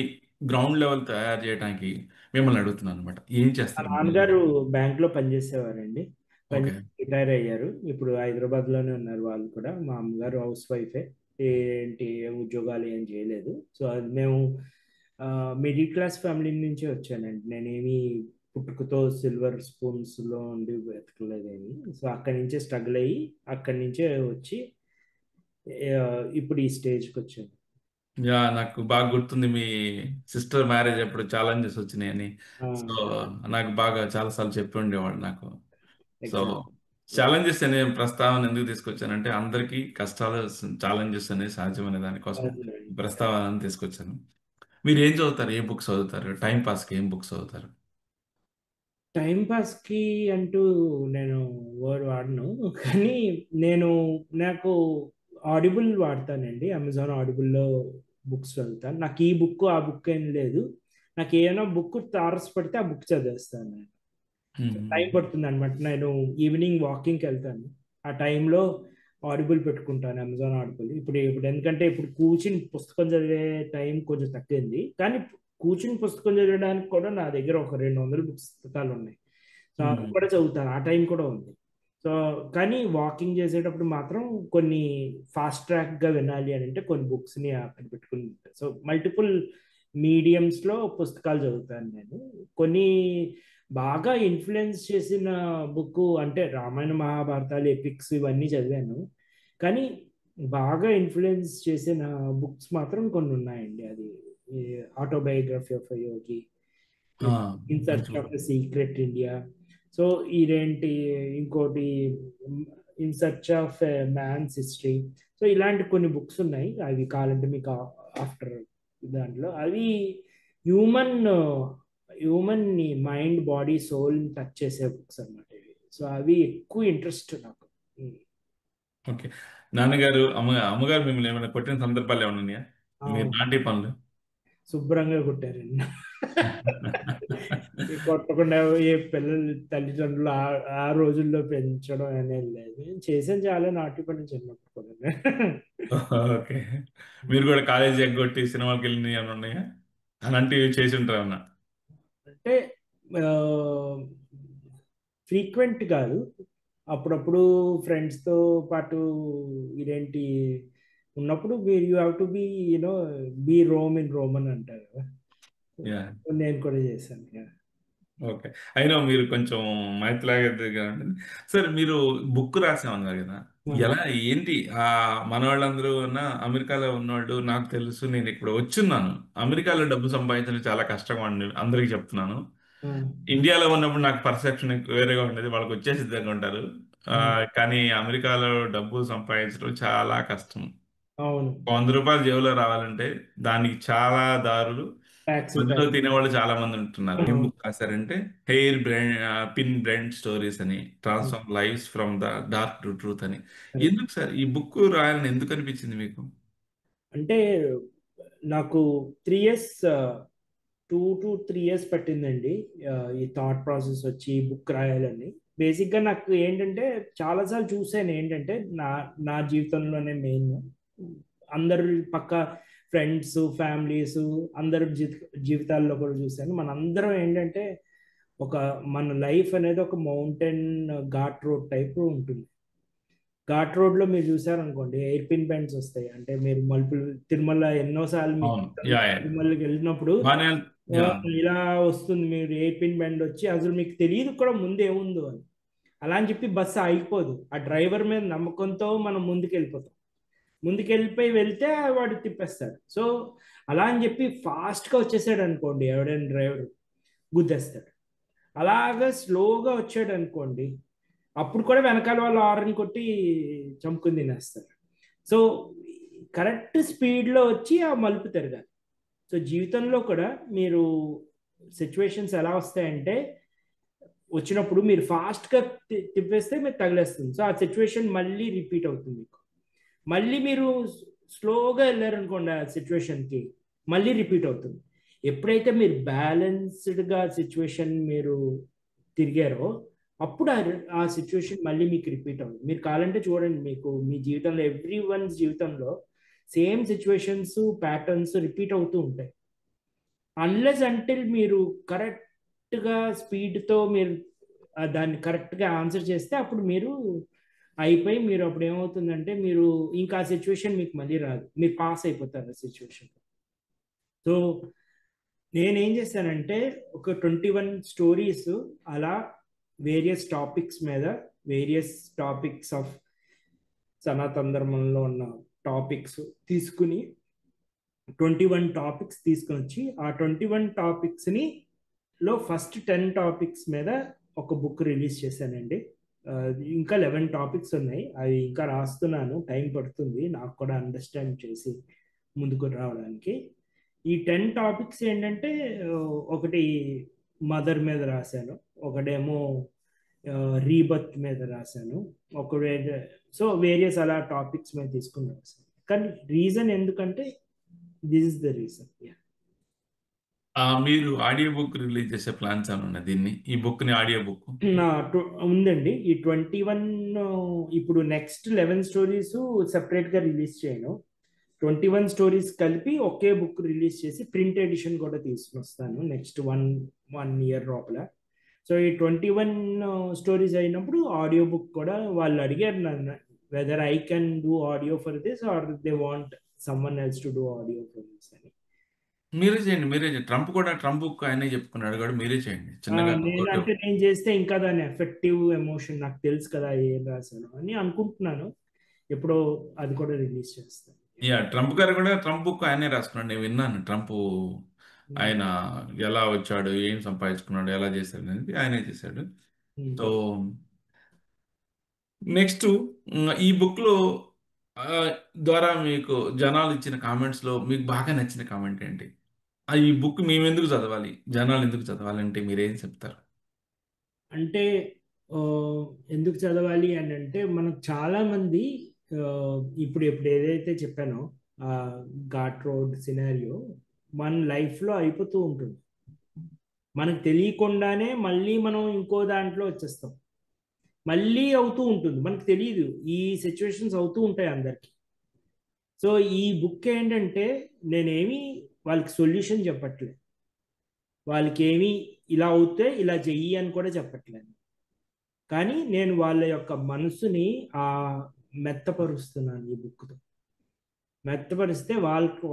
గ్రౌండ్ లెవెల్ తయారు చేయడానికి మిమ్మల్ని అడుగుతున్నాను అనమాట. ఏం మా చేస్తారు మీ నాన్నగారు బ్యాంక్ లో పనిచేసేవారండి. ఓకే. రిటైర్ అయ్యారు. ఇప్పుడు హైదరాబాద్ లోనే ఉన్నారు వాళ్ళు కూడా. మా అమ్మగారు హౌస్ వైఫే. ఏంటి ఏ ఉద్యోగాలు ఏం చేయలేదు. సో అది మేము మిడిల్ క్లాస్ ఫ్యామిలీ నుంచి వచ్చానండి. నేనేమి పుట్టుకతో సిల్వర్ స్పూన్స్ లో ఉండి వెతకలేదేమి. సో అక్కడి నుంచే స్ట్రగుల్ అయ్యి అక్కడి నుంచే వచ్చి ఇప్పుడు ఈ స్టేజ్కి వచ్చాను. యా నాకు బాగా గుర్తుంది మీ సిస్టర్ మ్యారేజ్ అప్పుడు ఛాలెంజెస్ వచ్చినాయని. సో నాకు బాగా చాలాసార్లు చెప్పి ఉండేవాడు నాకు. So exact. ఛాలెంజెస్ అనే ప్రస్తావన ఎందుకు తీసుకొచ్చానంటే అందరికీ కష్టాలు ఛాలెంజెస్ అనేవి సహజమనే దానికోసం ఈ ప్రస్తావన తీసుకొచ్చాను. మీరు ఏం చదువుతారు? ఏ బుక్స్ చదువుతారు? టైం పాస్కి ఏం బుక్స్ చదువుతారు? టైం పాస్కి అంటూ నేను వర్డ్ వాడను. కానీ నేను నాకు ఆడిబుల్ వాడతానండి. అమెజాన్ ఆడిబుల్లో బుక్స్ చదువుతాను. నాకు ఈ బుక్ ఆ బుక్ ఏం లేదు. నాకు ఏమైనా బుక్ తారసపడితే ఆ బుక్ చదివేస్తాను నేను. టైం మ్మ్. పడుతుంది అనమాట. నేను ఈవినింగ్ వాకింగ్కి వెళ్తాను. ఆ టైంలో ఆడిబుల్ పెట్టుకుంటాను, అమెజాన్ ఆడిబుల్. ఇప్పుడు ఇప్పుడు ఎందుకంటే ఇప్పుడు కూర్చుని పుస్తకం చదివే టైం కొంచెం తగ్గింది. కానీ కూర్చుని పుస్తకం చదవడానికి కూడా నా దగ్గర ఒక 200 పుస్తకాలు ఉన్నాయి. సో అవి మ్మ్. కూడా చదువుతాను. ఆ టైం కూడా ఉంది. సో కానీ వాకింగ్ చేసేటప్పుడు మాత్రం కొన్ని ఫాస్ట్ ట్రాక్గా వినాలి అని అంటే కొన్ని బుక్స్ని అక్కడ పెట్టుకుని, సో మల్టిపుల్ మీడియంస్లో పుస్తకాలు చదువుతాను నేను. కొన్ని బాగా ఇన్ఫ్లుయెన్స్ చేసిన బుక్ అంటే రామాయణ మహాభారతాలు ఎపిక్స్ ఇవన్నీ చదివాను, కానీ బాగా ఇన్ఫ్లుయెన్స్ చేసిన బుక్స్ మాత్రం కొన్ని ఉన్నాయండి. అది ఆటోబయోగ్రఫీ ఆఫ్ యోగి, ఆ, ఇన్ మంచి search of the secret India. So ఇదేంటి, ఇంకోటి in search of man's history. So ఇలాంటి కొన్ని బుక్స్ ఉన్నాయి, అవి కావాలంటే మీకు ఆఫ్టర్ దాంట్లో అవి human human mind body soul touch చేసే బుక్స్ అన్నమాట ఇవి. సో అవి ఎక్కువ ఇంట్రెస్ట్ నాకు. ఓకే. నాన్నగారు అమ్మగారు మిమ్మల్ని ఏమైనా కొట్టిన సందర్భాలు ఏమైనా ఉన్నాయా? మీరు అవును, నాటి పనులు. శుభ్రంగా కుట్టారండి. ఈ కొట్టకుండా ఏ పిల్లలు తల్లిదండ్రులు ఆ రోజుల్లో పెంచడం అనేది లేదు. నేను చేసాను చాలా నాటి పని చిన్నప్పుడు కూడా. ఓకే. మీరు కూడా కాలేజీ ఎగ్గొట్టి సినిమాకి వెళ్ళినవి ఏమైనా ఉన్నాయా? అలాంటివి చేసి ఉంటారు అన్న. అంటే ఫ్రీక్వెంట్ కాదు, అప్పుడప్పుడు ఫ్రెండ్స్తో పాటు ఇదేంటి ఉన్నప్పుడు మీరు you have to be you know be Rome in Rome అని అంటారు కదా. యా. నేను కూడా చేశాను. Yeah. ఓకే. అయినా మీరు కొంచెం మైత్లాగా ఉంటుంది. సరే, మీరు బుక్ రాసామన్నారు కదా, ఎలా ఏంటి మనవాళ్ళందరూ అమెరికాలో ఉన్నవాళ్ళు నాకు తెలుసు, నేను ఇక్కడ వచ్చున్నాను. అమెరికాలో డబ్బు సంపాదించడం చాలా కష్టంగా ఉండి అందరికీ చెప్తున్నాను. ఇండియాలో ఉన్నప్పుడు నాకు పర్సెప్షన్ వేరేగా ఉండేది, వాళ్ళకి వచ్చే సిద్ధంగా ఉంటారు. కానీ అమెరికాలో డబ్బు సంపాదించడం చాలా కష్టం. అవును, రూ. 100 జేబులో రావాలంటే దానికి చాలా దారులు, ట్యాక్సీలు మధ్యలో ట్యాక్సీ. తినేవాళ్ళు చాలా మంది ఉంటున్నారు. ఏం బుక్ రాశారంటే hair brain pin brain stories అని, transform lives from the dark to truth అని. ఎందుకు సార్ ఈ బుక్ రాయాలని ఎందుకు అనిపించింది మీకు? అంటే నాకు 3 ఇయర్స్, 2 to 3 years పట్టిందండి ఈ థాట్ ప్రాసెస్ వచ్చి బుక్ రాయాలని. బేసిక్గా నాకు ఏంటంటే చాలాసార్లు చూసాను, ఏంటంటే నా నా జీవితంలోనే మెయిన్ అందరు పక్క ఫ్రెండ్స్ ఫ్యామిలీస్ అందరు జీవితాల్లో కూడా చూశాను. మనందరం ఏంటంటే ఒక మన లైఫ్ అనేది ఒక మౌంటైన్ ఘాట్ రోడ్ టైప్ ఉంటుంది. ఘాట్ రోడ్ లో మీరు చూసారనుకోండి ఎయిర్ పిన్ బెండ్స్ వస్తాయి. అంటే మీరు మలుపులు తిరుమల ఎన్నోసార్లు మీ అవును. Yeah, yeah. తిరుమలకి వెళ్ళినప్పుడు బానే. యా. ఇలా వస్తుంది, మీరు ఎయిర్ పిన్ బెండ్ వచ్చి అసలు మీకు తెలియదు కూడా ముందు ఏముందో అని. అలా అని చెప్పి బస్సు ఆగిపోదు, ఆ డ్రైవర్ మీద నమ్మకంతో మనం ముందుకు వెళ్ళిపోతాం. ముందుకు వెళ్ళిపోయి వెళ్తే వాడు తిప్పేస్తాడు. సో అలా అని చెప్పి ఫాస్ట్గా వచ్చేసాడు అనుకోండి, ఎవడైనా డ్రైవర్ గుద్దేస్తాడు. అలాగా స్లోగా వచ్చాడు అనుకోండి, అప్పుడు కూడా వెనకాల వాళ్ళు హారన్ కొట్టి చంపుకుని తినేస్తారు. సో కరెక్ట్ స్పీడ్లో వచ్చి ఆ మలుపు తిరగాలి. సో జీవితంలో కూడా మీరు సిచ్యువేషన్స్ ఎలా వస్తాయంటే వచ్చినప్పుడు మీరు ఫాస్ట్గా తిప్పేస్తే మీరు తగిలేస్తుంది. సో ఆ సిచ్యువేషన్ మళ్ళీ రిపీట్ అవుతుంది మీకు. మళ్ళీ మీరు స్లోగా వెళ్ళారనుకోండి ఆ సిచ్యువేషన్కి, మళ్ళీ రిపీట్ అవుతుంది. ఎప్పుడైతే మీరు బ్యాలెన్స్డ్గా సిచ్యువేషన్ మీరు తిరిగారో అప్పుడు ఆ సిచ్యువేషన్ మళ్ళీ మీకు రిపీట్ అవుతుంది. మీరు కావాలంటే చూడండి, మీకు మీ జీవితంలో ఎవ్రీ వన్స్ జీవితంలో సేమ్ సిచ్యువేషన్స్ ప్యాటర్న్స్ రిపీట్ అవుతూ ఉంటాయి. అన్లెస్ అంటిల్ మీరు కరెక్ట్గా స్పీడ్తో మీరు దాన్ని కరెక్ట్గా ఆన్సర్ చేస్తే అప్పుడు మీరు అయిపోయి మీరు అప్పుడు ఏమవుతుందంటే మీరు ఇంకా ఆ సిచ్యువేషన్ మీకు మళ్ళీ రాదు, మీరు పాస్ అయిపోతారు ఆ సిచ్యువేషన్. సో నేనేం చేశానంటే ఒక 21 స్టోరీస్ అలా వేరియస్ టాపిక్స్ మీద, వేరియస్ టాపిక్స్ ఆఫ్ సనాతన ధర్మంలో ఉన్న టాపిక్స్ తీసుకుని 21 టాపిక్స్ తీసుకుని వచ్చి ఆ 21 టాపిక్స్ని లో ఫస్ట్ 10 టాపిక్స్ మీద ఒక బుక్ రిలీజ్ చేశానండి. ఇంకా 11 టాపిక్స్ ఉన్నాయి, అవి ఇంకా రాస్తున్నాను, టైం పడుతుంది నాకు కూడా అండర్స్టాండ్ చేసి ముందుకు రావడానికి. ఈ 10 టాపిక్స్ ఏంటంటే ఒకటి మదర్ మీద రాశాను, ఒకటేమో రీబర్త్ మీద రాశాను, సో వేరియస్ అలా టాపిక్స్ మీద తీసుకుని రాశాను. కానీ రీజన్ ఎందుకంటే దిస్ ఇస్ ద రీజన్. మీరు ఆడియో బుక్ రిలీజ్ చేసే ప్లాన్స్ ఏమన్నా ఈ బుక్ ని ఆడియో బుక్? ఉందండి. ఈ 21 ఇప్పుడు నెక్స్ట్ 11 స్టోరీస్ సెపరేట్గా రిలీజ్ చేయను, 21 స్టోరీస్ కలిపి ఒకే బుక్ రిలీజ్ చేసి ప్రింట్ ఎడిషన్ కూడా తీసుకుని వస్తాను నెక్స్ట్ వన్ ఇయర్ లోపల. సో ఈ 21 స్టోరీస్ అయినప్పుడు ఆడియో బుక్ కూడా వాళ్ళు అడిగారు నన్ను whether I can do audio for this or they want someone else to do audio for this అని. మీరే చేయండి, మీరే చేయండి. ట్రంప్ కూడా, ట్రంప్ ఆయనే చెప్పుకున్నాడు కూడా, మీరే చేయండి చిన్నగా ఒకటి. నేను చేస్తే ఇంకా దాని ఎఫెక్టివ్ ఎమోషన్ నాకు తెలుసు కదా ఏం రాశాను అని అనుకుంటున్నాను. ఎప్పుడో అది కూడా రిలీజ్ చేస్తాను. యా, ట్రంప్ గారు కూడా ట్రంప్ బుక్ ఆయనే రాసుకున్నాడు, నేను విన్నాను. ట్రంప్ ఆయన ఎలా వచ్చాడు, ఏం సంపాదించుకున్నాడు, ఎలా చేశాడు అనేది ఆయనే చేశాడు. సో నెక్స్ట్, ఈ బుక్లో ద్వారా మీకు జనాలు ఇచ్చిన కామెంట్స్లో మీకు బాగా నచ్చిన కామెంట్ ఏంటి? ఈ బుక్ మేము ఎందుకు చదవాలి, జనాలు ఎందుకు చదవాలి అంటే మీరేం చెప్తారు? అంటే ఆ, ఎందుకు చదవాలి అని అంటే మనకు చాలా మంది ఆ, ఇప్పుడు ఏదైతే చెప్పానో ఆ ఘాట్ రోడ్ సినారియో మన లైఫ్లో అయిపోతూ ఉంటుంది. మనకు తెలియకుండానే మళ్ళీ మనం ఇంకో దాంట్లో వచ్చేస్తాం. మళ్ళీ అవుతూ ఉంటుంది, మనకు తెలియదు. ఈ సిచ్యువేషన్స్ అవుతూ ఉంటాయి అందరికి. సో ఈ బుక్ ఏంటంటే నేనేమి వాళ్ళకి సొల్యూషన్ చెప్పట్లేదు, వాళ్ళకి ఏమి ఇలా అవుతే ఇలా చెయ్యి అని కూడా చెప్పట్లేదు. కానీ నేను వాళ్ళ యొక్క మనసుని ఆ మెత్తపరుస్తున్నాను ఈ బుక్తో. మెత్తపరిస్తే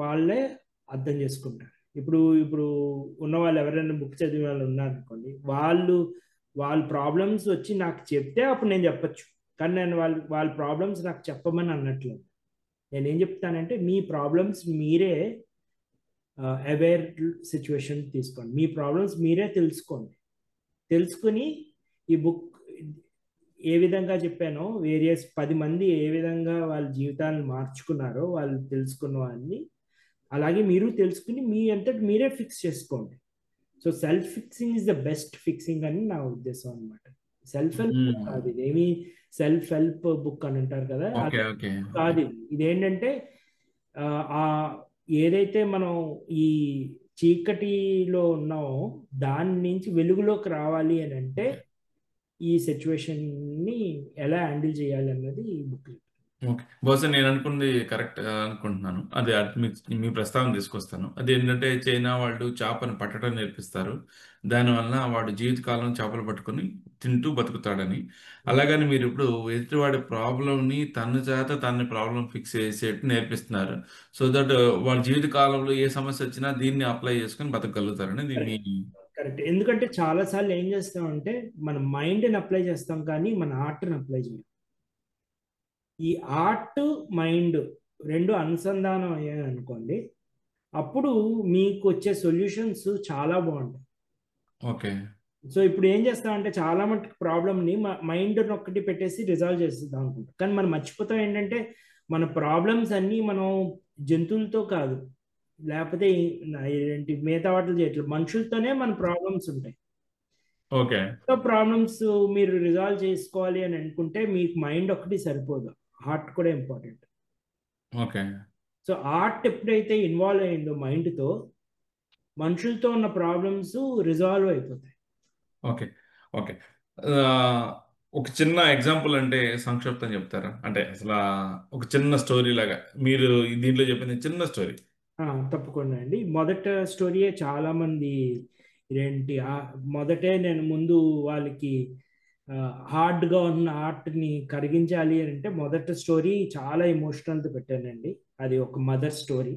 వాళ్ళే అర్థం చేసుకుంటారు. ఇప్పుడు ఉన్న వాళ్ళు ఎవరైనా బుక్ చదివిన వాళ్ళు ఉన్నారనుకోండి, వాళ్ళ ప్రాబ్లమ్స్ వచ్చి నాకు చెప్తే అప్పుడు నేను చెప్పచ్చు. కానీ నేను వాళ్ళ ప్రాబ్లమ్స్ నాకు చెప్పమని అనట్లేదు. నేనేం చెప్తానంటే మీ ప్రాబ్లమ్స్ మీరే అవేర్ సిచ్యువేషన్ తీసుకోండి, మీ ప్రాబ్లమ్స్ మీరే తెలుసుకోండి. తెలుసుకుని ఈ బుక్ ఏ విధంగా చెప్పానో వేరియస్ 10 మంది ఏ విధంగా వాళ్ళ జీవితాలను మార్చుకున్నారో వాళ్ళు తెలుసుకున్న వాళ్ళని అలాగే మీరు తెలుసుకుని మీ అంతటి మీరే ఫిక్స్ చేసుకోండి. So self fixing is the best fixing అని నా ఉద్దేశం అనమాట. సెల్ఫ్ హెల్ప్ కాదు ఇదేమి, సెల్ఫ్ హెల్ప్ బుక్ అని అంటారు కదా, ఓకే, అది ఓకే, ఓకే. కాదు. ఇదేంటంటే ఆ ఆ ఏదైతే మనం ఈ చీకటిలో ఉన్నామో దాని నుంచి వెలుగులోకి రావాలి అని అంటే ఈ సిచ్యువేషన్ ని ఎలా హ్యాండిల్ చేయాలి అన్నది ఈ బుక్. ఓకే, బహుశా నేను అనుకుంది కరెక్ట్ అనుకుంటున్నాను. అదే మీ ప్రస్తావన తీసుకొస్తాను. అదేంటంటే చైనా వాళ్ళు చేపను పట్టడం నేర్పిస్తారు, దానివల్ల వాడు జీవితకాలం చేపలు పట్టుకొని తింటూ బతుకుతాడని. అలాగని మీరు ఇప్పుడు ఎదుటివాడి ప్రాబ్లంని తన చేత తన ప్రాబ్లం ఫిక్స్ చేసేట్టు నేర్పిస్తున్నారు. సో దట్ వాళ్ళ జీవితకాలంలో ఏ సమస్య వచ్చినా దీన్ని అప్లై చేసుకొని బతకగలుగుతారని ఇది మీ. కరెక్ట్. ఎందుకంటే చాలా సార్లు ఏం చేస్తామంటే మన మైండ్ని అప్లై చేస్తాం కానీ మన ఆర్ట్ని అప్లై చేయం. ఈ ఆర్ట్ మైండ్ రెండు అనుసంధానం అయ్యాయి అనుకోండి, అప్పుడు మీకు వచ్చే సొల్యూషన్స్ చాలా బాగుంటాయి. ఓకే, సో ఇప్పుడు ఏం చేస్తామంటే చాలా మటుకు ప్రాబ్లమ్ని మైండ్ ఒక్కటి పెట్టేసి రిజాల్వ్ చేసేద్దాం అనుకుంటాం. కానీ మనం మర్చిపోతాం ఏంటంటే మన ప్రాబ్లమ్స్ అన్నీ మనం జంతువులతో కాదు, లేకపోతే ఏంటి మిగతా వాటితో చేయట్లేదు, మనుషులతోనే మన ప్రాబ్లమ్స్ ఉంటాయి. ఓకే, ప్రాబ్లమ్స్ మీరు రిజాల్వ్ చేసుకోవాలి అని అనుకుంటే మీకు మైండ్ ఒకటి సరిపోదు, హార్ట్ కూడా ఇంపార్టెంట్. ఓకే, సో ఆర్ట్ ఎప్పుడైతే ఇన్వాల్వ్ అయిందో మైండ్తో, మనుషులతో ఉన్న ప్రాబ్లమ్స్ రిజాల్వ్ అయిపోతాయి. Okay, okay. ఆ, ఒక చిన్న ఎగ్జాంపుల్ అంటే సంక్షిప్తం చెప్తారా? అంటే అసలు ఒక చిన్న స్టోరీ లాగా మీరు దీంట్లో చెప్పింది చిన్న స్టోరీ. తప్పకుండా అండి. మొదట స్టోరీయే చాలా మంది ఇదేంటి మొదటే నేను ముందు వాళ్ళకి హార్డ్గా ఉన్న ఆర్ట్ని కరిగించాలి అని అంటే మొదట స్టోరీ చాలా ఎమోషనల్తో పెట్టానండి. అది ఒక మదర్ స్టోరీ.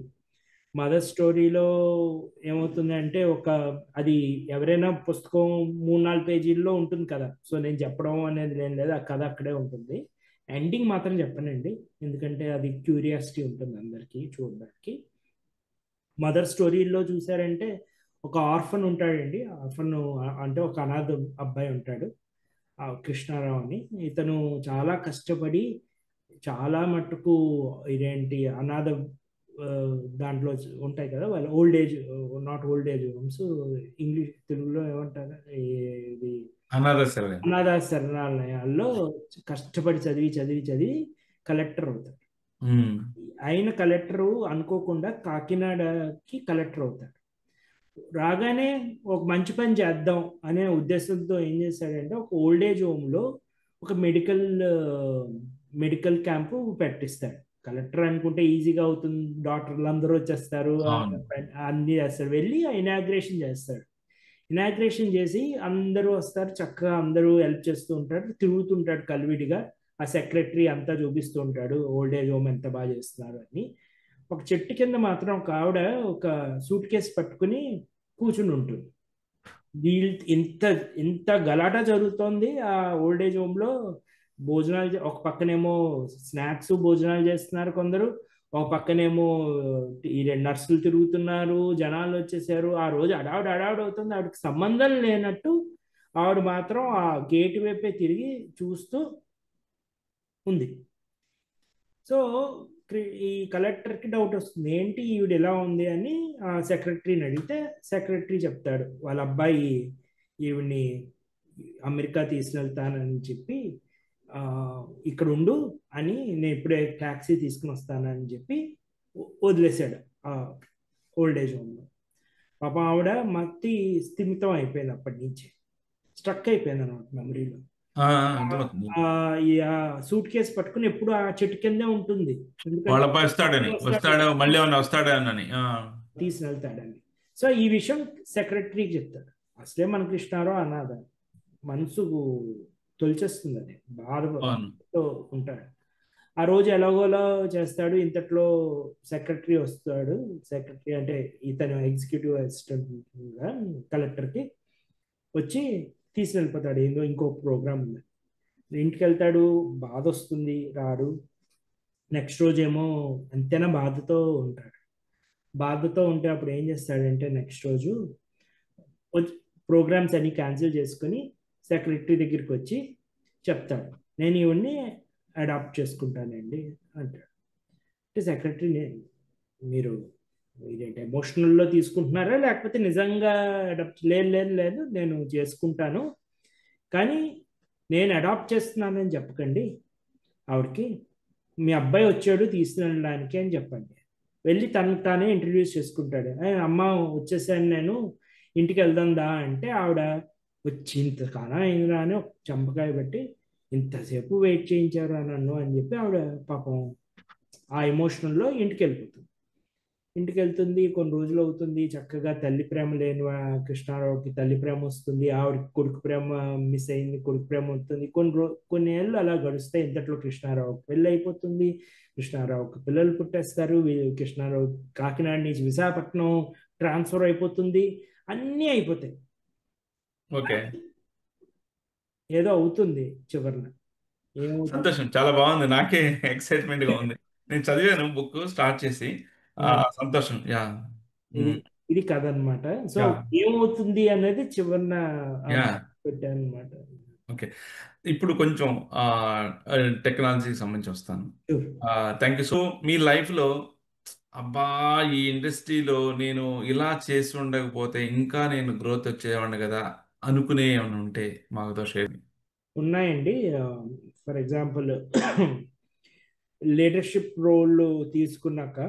మదర్ స్టోరీలో ఏమవుతుంది అంటే అది ఎవరైనా పుస్తకం 3-4 పేజీల్లో ఉంటుంది కదా, సో నేను చెప్పడం అనేది నేను లేదు, ఆ కథ అక్కడే ఉంటుంది. ఎండింగ్ మాత్రం చెప్పనండి, ఎందుకంటే అది క్యూరియాసిటీ ఉంటుంది అందరికీ చూడడానికి. మదర్ స్టోరీలో చూసారంటే ఒక ఆర్ఫన్ ఉంటాడండి. ఆర్ఫన్ అంటే ఒక అనాథ అబ్బాయి ఉంటాడు, కృష్ణారావు అని. ఇతను చాలా కష్టపడి చాలా మట్టుకు ఇదేంటి అనాథ ఆ, దాంట్లో ఉంటాయి కదా వాళ్ళ old age, not old age homes, English తెలుగులో ఏమంటారు ఇది, అనాథాశ్రమం. అనాథ శరణాలయాల్లో కష్టపడి చదివి చదివి చదివి కలెక్టర్ అవుతాడు. ఉమ్. ఆయన కలెక్టర్ అనుకోకుండా కాకినాడకి కలెక్టర్ అవుతాడు. రాగానే ఒక మంచి పని చేద్దాం అనే ఉద్దేశంతో ఏం చేశాడంటే ఒక ఓల్డ్ ఏజ్ హోమ్లో ఒక మెడికల్ క్యాంపు పెట్టిస్తాడు. కలెక్టర్ అనుకుంటే ఈజీగా అవుతుంది, డాక్టర్లు అందరూ వచ్చేస్తారు, అవును. అన్ని చేస్తారు. వెళ్ళి ఇనాగ్రేషన్ చేస్తాడు. ఇనాగ్రేషన్ చేసి అందరూ వస్తారు, చక్కగా అందరూ హెల్ప్ చేస్తూ ఉంటారు, తిరుగుతుంటాడు కలివిడిగా. ఆ సెక్రటరీ అంతా చూపిస్తూ ఉంటాడు ఓల్డ్ ఏజ్ హోమ్ ఎంత బాగా చేస్తున్నారు అని. ఒక చెట్టు కింద మాత్రం ఒక ఆవిడ ఒక సూట్ కేసు పట్టుకుని కూర్చుని ఉంటుంది. వీళ్ళు ఇంత ఇంత గలాటా జరుగుతోంది ఆ ఓల్డ్ ఏజ్ హోమ్ లో. భోజనాలు ఒక పక్కనేమో స్నాక్స్ భోజనాలు చేస్తున్నారు కొందరు, ఒక పక్కనేమో ఈ నర్సులు తిరుగుతున్నారు, జనాలు వచ్చేసారు. ఆ రోజు అడావిడ అవుతుంది. ఆవిడకి సంబంధం లేనట్టు ఆవిడ మాత్రం ఆ గేట్ వైపే తిరిగి చూస్తూ ఉంది. సో ఈ కలెక్టర్కి డౌట్ వస్తుంది, ఏంటి ఈవిడ ఎలా ఉంది అని ఆ సెక్రటరీని అడిగితే సెక్రటరీ చెప్తాడు, వాళ్ళ అబ్బాయి ఈవిడ్ని అమెరికా తీసుకెళ్తానని చెప్పి ఆ, ఇక్కడ ఉండు అని, నేను ఇప్పుడే ట్యాక్సీ తీసుకుని వస్తానని చెప్పి వదిలేశాడు ఆ ఓల్డ్ ఏజ్ హోమ్లో. పాపం ఆవిడ మత్తి స్థిమితం అయిపోయింది, అప్పటి నుంచి స్ట్రక్ అయిపోయింది అనమాట మెమరీలో. ఆ, అర్థమవుతుంది. ఈ సూట్ కేసు పట్టుకుని ఎప్పుడు ఆ చెట్టు కిందే ఉంటుంది, వాళ్ళ ఎందుకంటే అబ్బాయి వస్తాడని, వస్తాడా మళ్ళీ ఏమన్నా వస్తాడని. తీసుకుని వెళ్తాడని. సో ఈ విషయం సెక్రటరీకి చెప్తాడు. అసలే మన కృష్ణారావు అనాథ, మనసు తొలిచేస్తుంది, అది అవును. బాధతో ఉంటాడు. ఆ రోజు ఎలాగోలా చేస్తాడు. ఇంతట్లో సెక్రటరీ వస్తాడు. సెక్రటరీ అంటే ఇతను ఎగ్జిక్యూటివ్ అసిస్టెంట్ కలెక్టర్కి వచ్చి తీసుకెళ్ళిపోతాడు, ఏదో ఇంకో ప్రోగ్రామ్ ఉంది. ఇంటికి వెళ్తాడు, బాధ వస్తుంది, రాడు. నెక్స్ట్ రోజు ఏమో అంతేనా బాధతో ఉంటాడు. బాధతో ఉంటే అప్పుడు ఏం చేస్తాడంటే నెక్స్ట్ రోజు ప్రోగ్రామ్స్ అన్ని క్యాన్సిల్ చేసుకుని సెక్రటరీ దగ్గరికి వచ్చి చెప్తాడు, నేను ఇవన్నీ అడాప్ట్ చేసుకుంటానండి అంటాడు. అంటే సెక్రటరీ, మీరు ఇదేంటి ఎమోషనల్లో తీసుకుంటున్నారా లేకపోతే నిజంగా అడాప్ట్? లేదు లేదు లేదు, నేను చేసుకుంటాను, కానీ నేను అడాప్ట్ చేస్తున్నానని చెప్పకండి ఆవిడకి. మీ అబ్బాయి వచ్చాడు తీసుకెళ్ళడానికి అని చెప్పండి. వెళ్ళి తనకు తానే ఇంట్రడ్యూస్ చేసుకుంటాడు. అమ్మ వచ్చేసాను నేను, ఇంటికి వెళ్దాందా అంటే ఆవిడ వచ్చి ఇంతకాలం అయిందిరా అని ఒక చంపకాయ పెట్టి, ఇంతసేపు వెయిట్ చేయించారు నన్ను అని చెప్పి ఆవిడ పాపం ఆ ఎమోషనల్లో ఇంటికి వెళ్ళిపోతుంది. ఇంటికి వెళ్తుంది, కొన్ని రోజులు అవుతుంది. చక్కగా తల్లి ప్రేమ లేని కృష్ణారావుకి తల్లి ప్రేమ వస్తుంది, ఆవిడకి కొడుకు ప్రేమ మిస్ అయింది, కొడుకు ప్రేమ వస్తుంది. కొన్ని ఏళ్ళు అలా గడుస్తాయి. ఇంతట్లో కృష్ణారావుకి పెళ్ళి అయిపోతుంది, కృష్ణారావుకి పిల్లలు పుట్టేస్తారు. కృష్ణారావు కాకినాడ నుంచి విశాఖపట్నం ట్రాన్స్ఫర్ అయిపోతుంది, అన్నీ అయిపోతాయి. ఓకే, ఏదో అవుతుంది చివరిన. ఏమవుతుంది? సంతోషం, చాలా బాగుంది, నాకే ఎక్సైట్మెంట్ గా ఉంది. నేను చదివాను బుక్ స్టార్ట్ చేసి. సంతోషం. యా. ఇది ఇది కథ అనమాట. So yeah. ఏమవుతుంది అనేది చివరిన యా. పెట్టాను అనమాట. ఓకే, ఇప్పుడు కొంచెం టెక్నాలజీకి సంబంధించి వస్తాను. Thank you. సో మీ లైఫ్లో, అబ్బా, ఈ ఇండస్ట్రీలో నేను ఇలా చేసి ఉండకపోతే ఇంకా నేను గ్రోత్ వచ్చేవాడిని కదా అనుకునే ఏమైనా ఉంటే మాతో షేర్. ఉన్నాయండి. ఫర్ ఎగ్జాంపుల్ లీడర్షిప్ రోల్ తీసుకున్నాక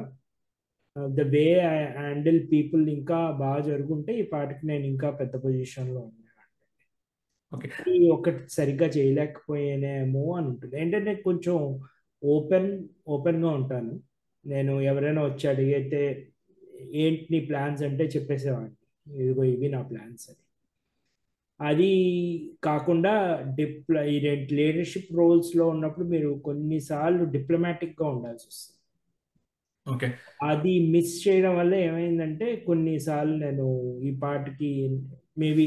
the way I handle people ఇంకా బాగా జరుగుంటే ఈ పాటికి నేను ఇంకా పెద్ద పొజిషన్లో ఉన్నాను. ఓకే. ఒకటి సరిగ్గా చేయలేకపోయానేమో అని ఉంటుంది. ఏంటంటే కొంచెం ఓపెన్గా ఉంటాను. నేను ఎవరైనా వచ్చి అడిగితే ఏంటి నీ ప్లాన్స్ అంటే చెప్పేసేవాడిని, ఇదిగో ఇవి నా ప్లాన్స్ అని. అది కాకుండా ఈ లీడర్షిప్ రోల్స్లో ఉన్నప్పుడు మీరు కొన్నిసార్లు డిప్లొమాటిక్గా ఉండాల్సి వస్తుంది. ఓకే. అది మిస్ చేయడం వల్ల ఏమైందంటే కొన్నిసార్లు నేను ఈ పాటికి మేబీ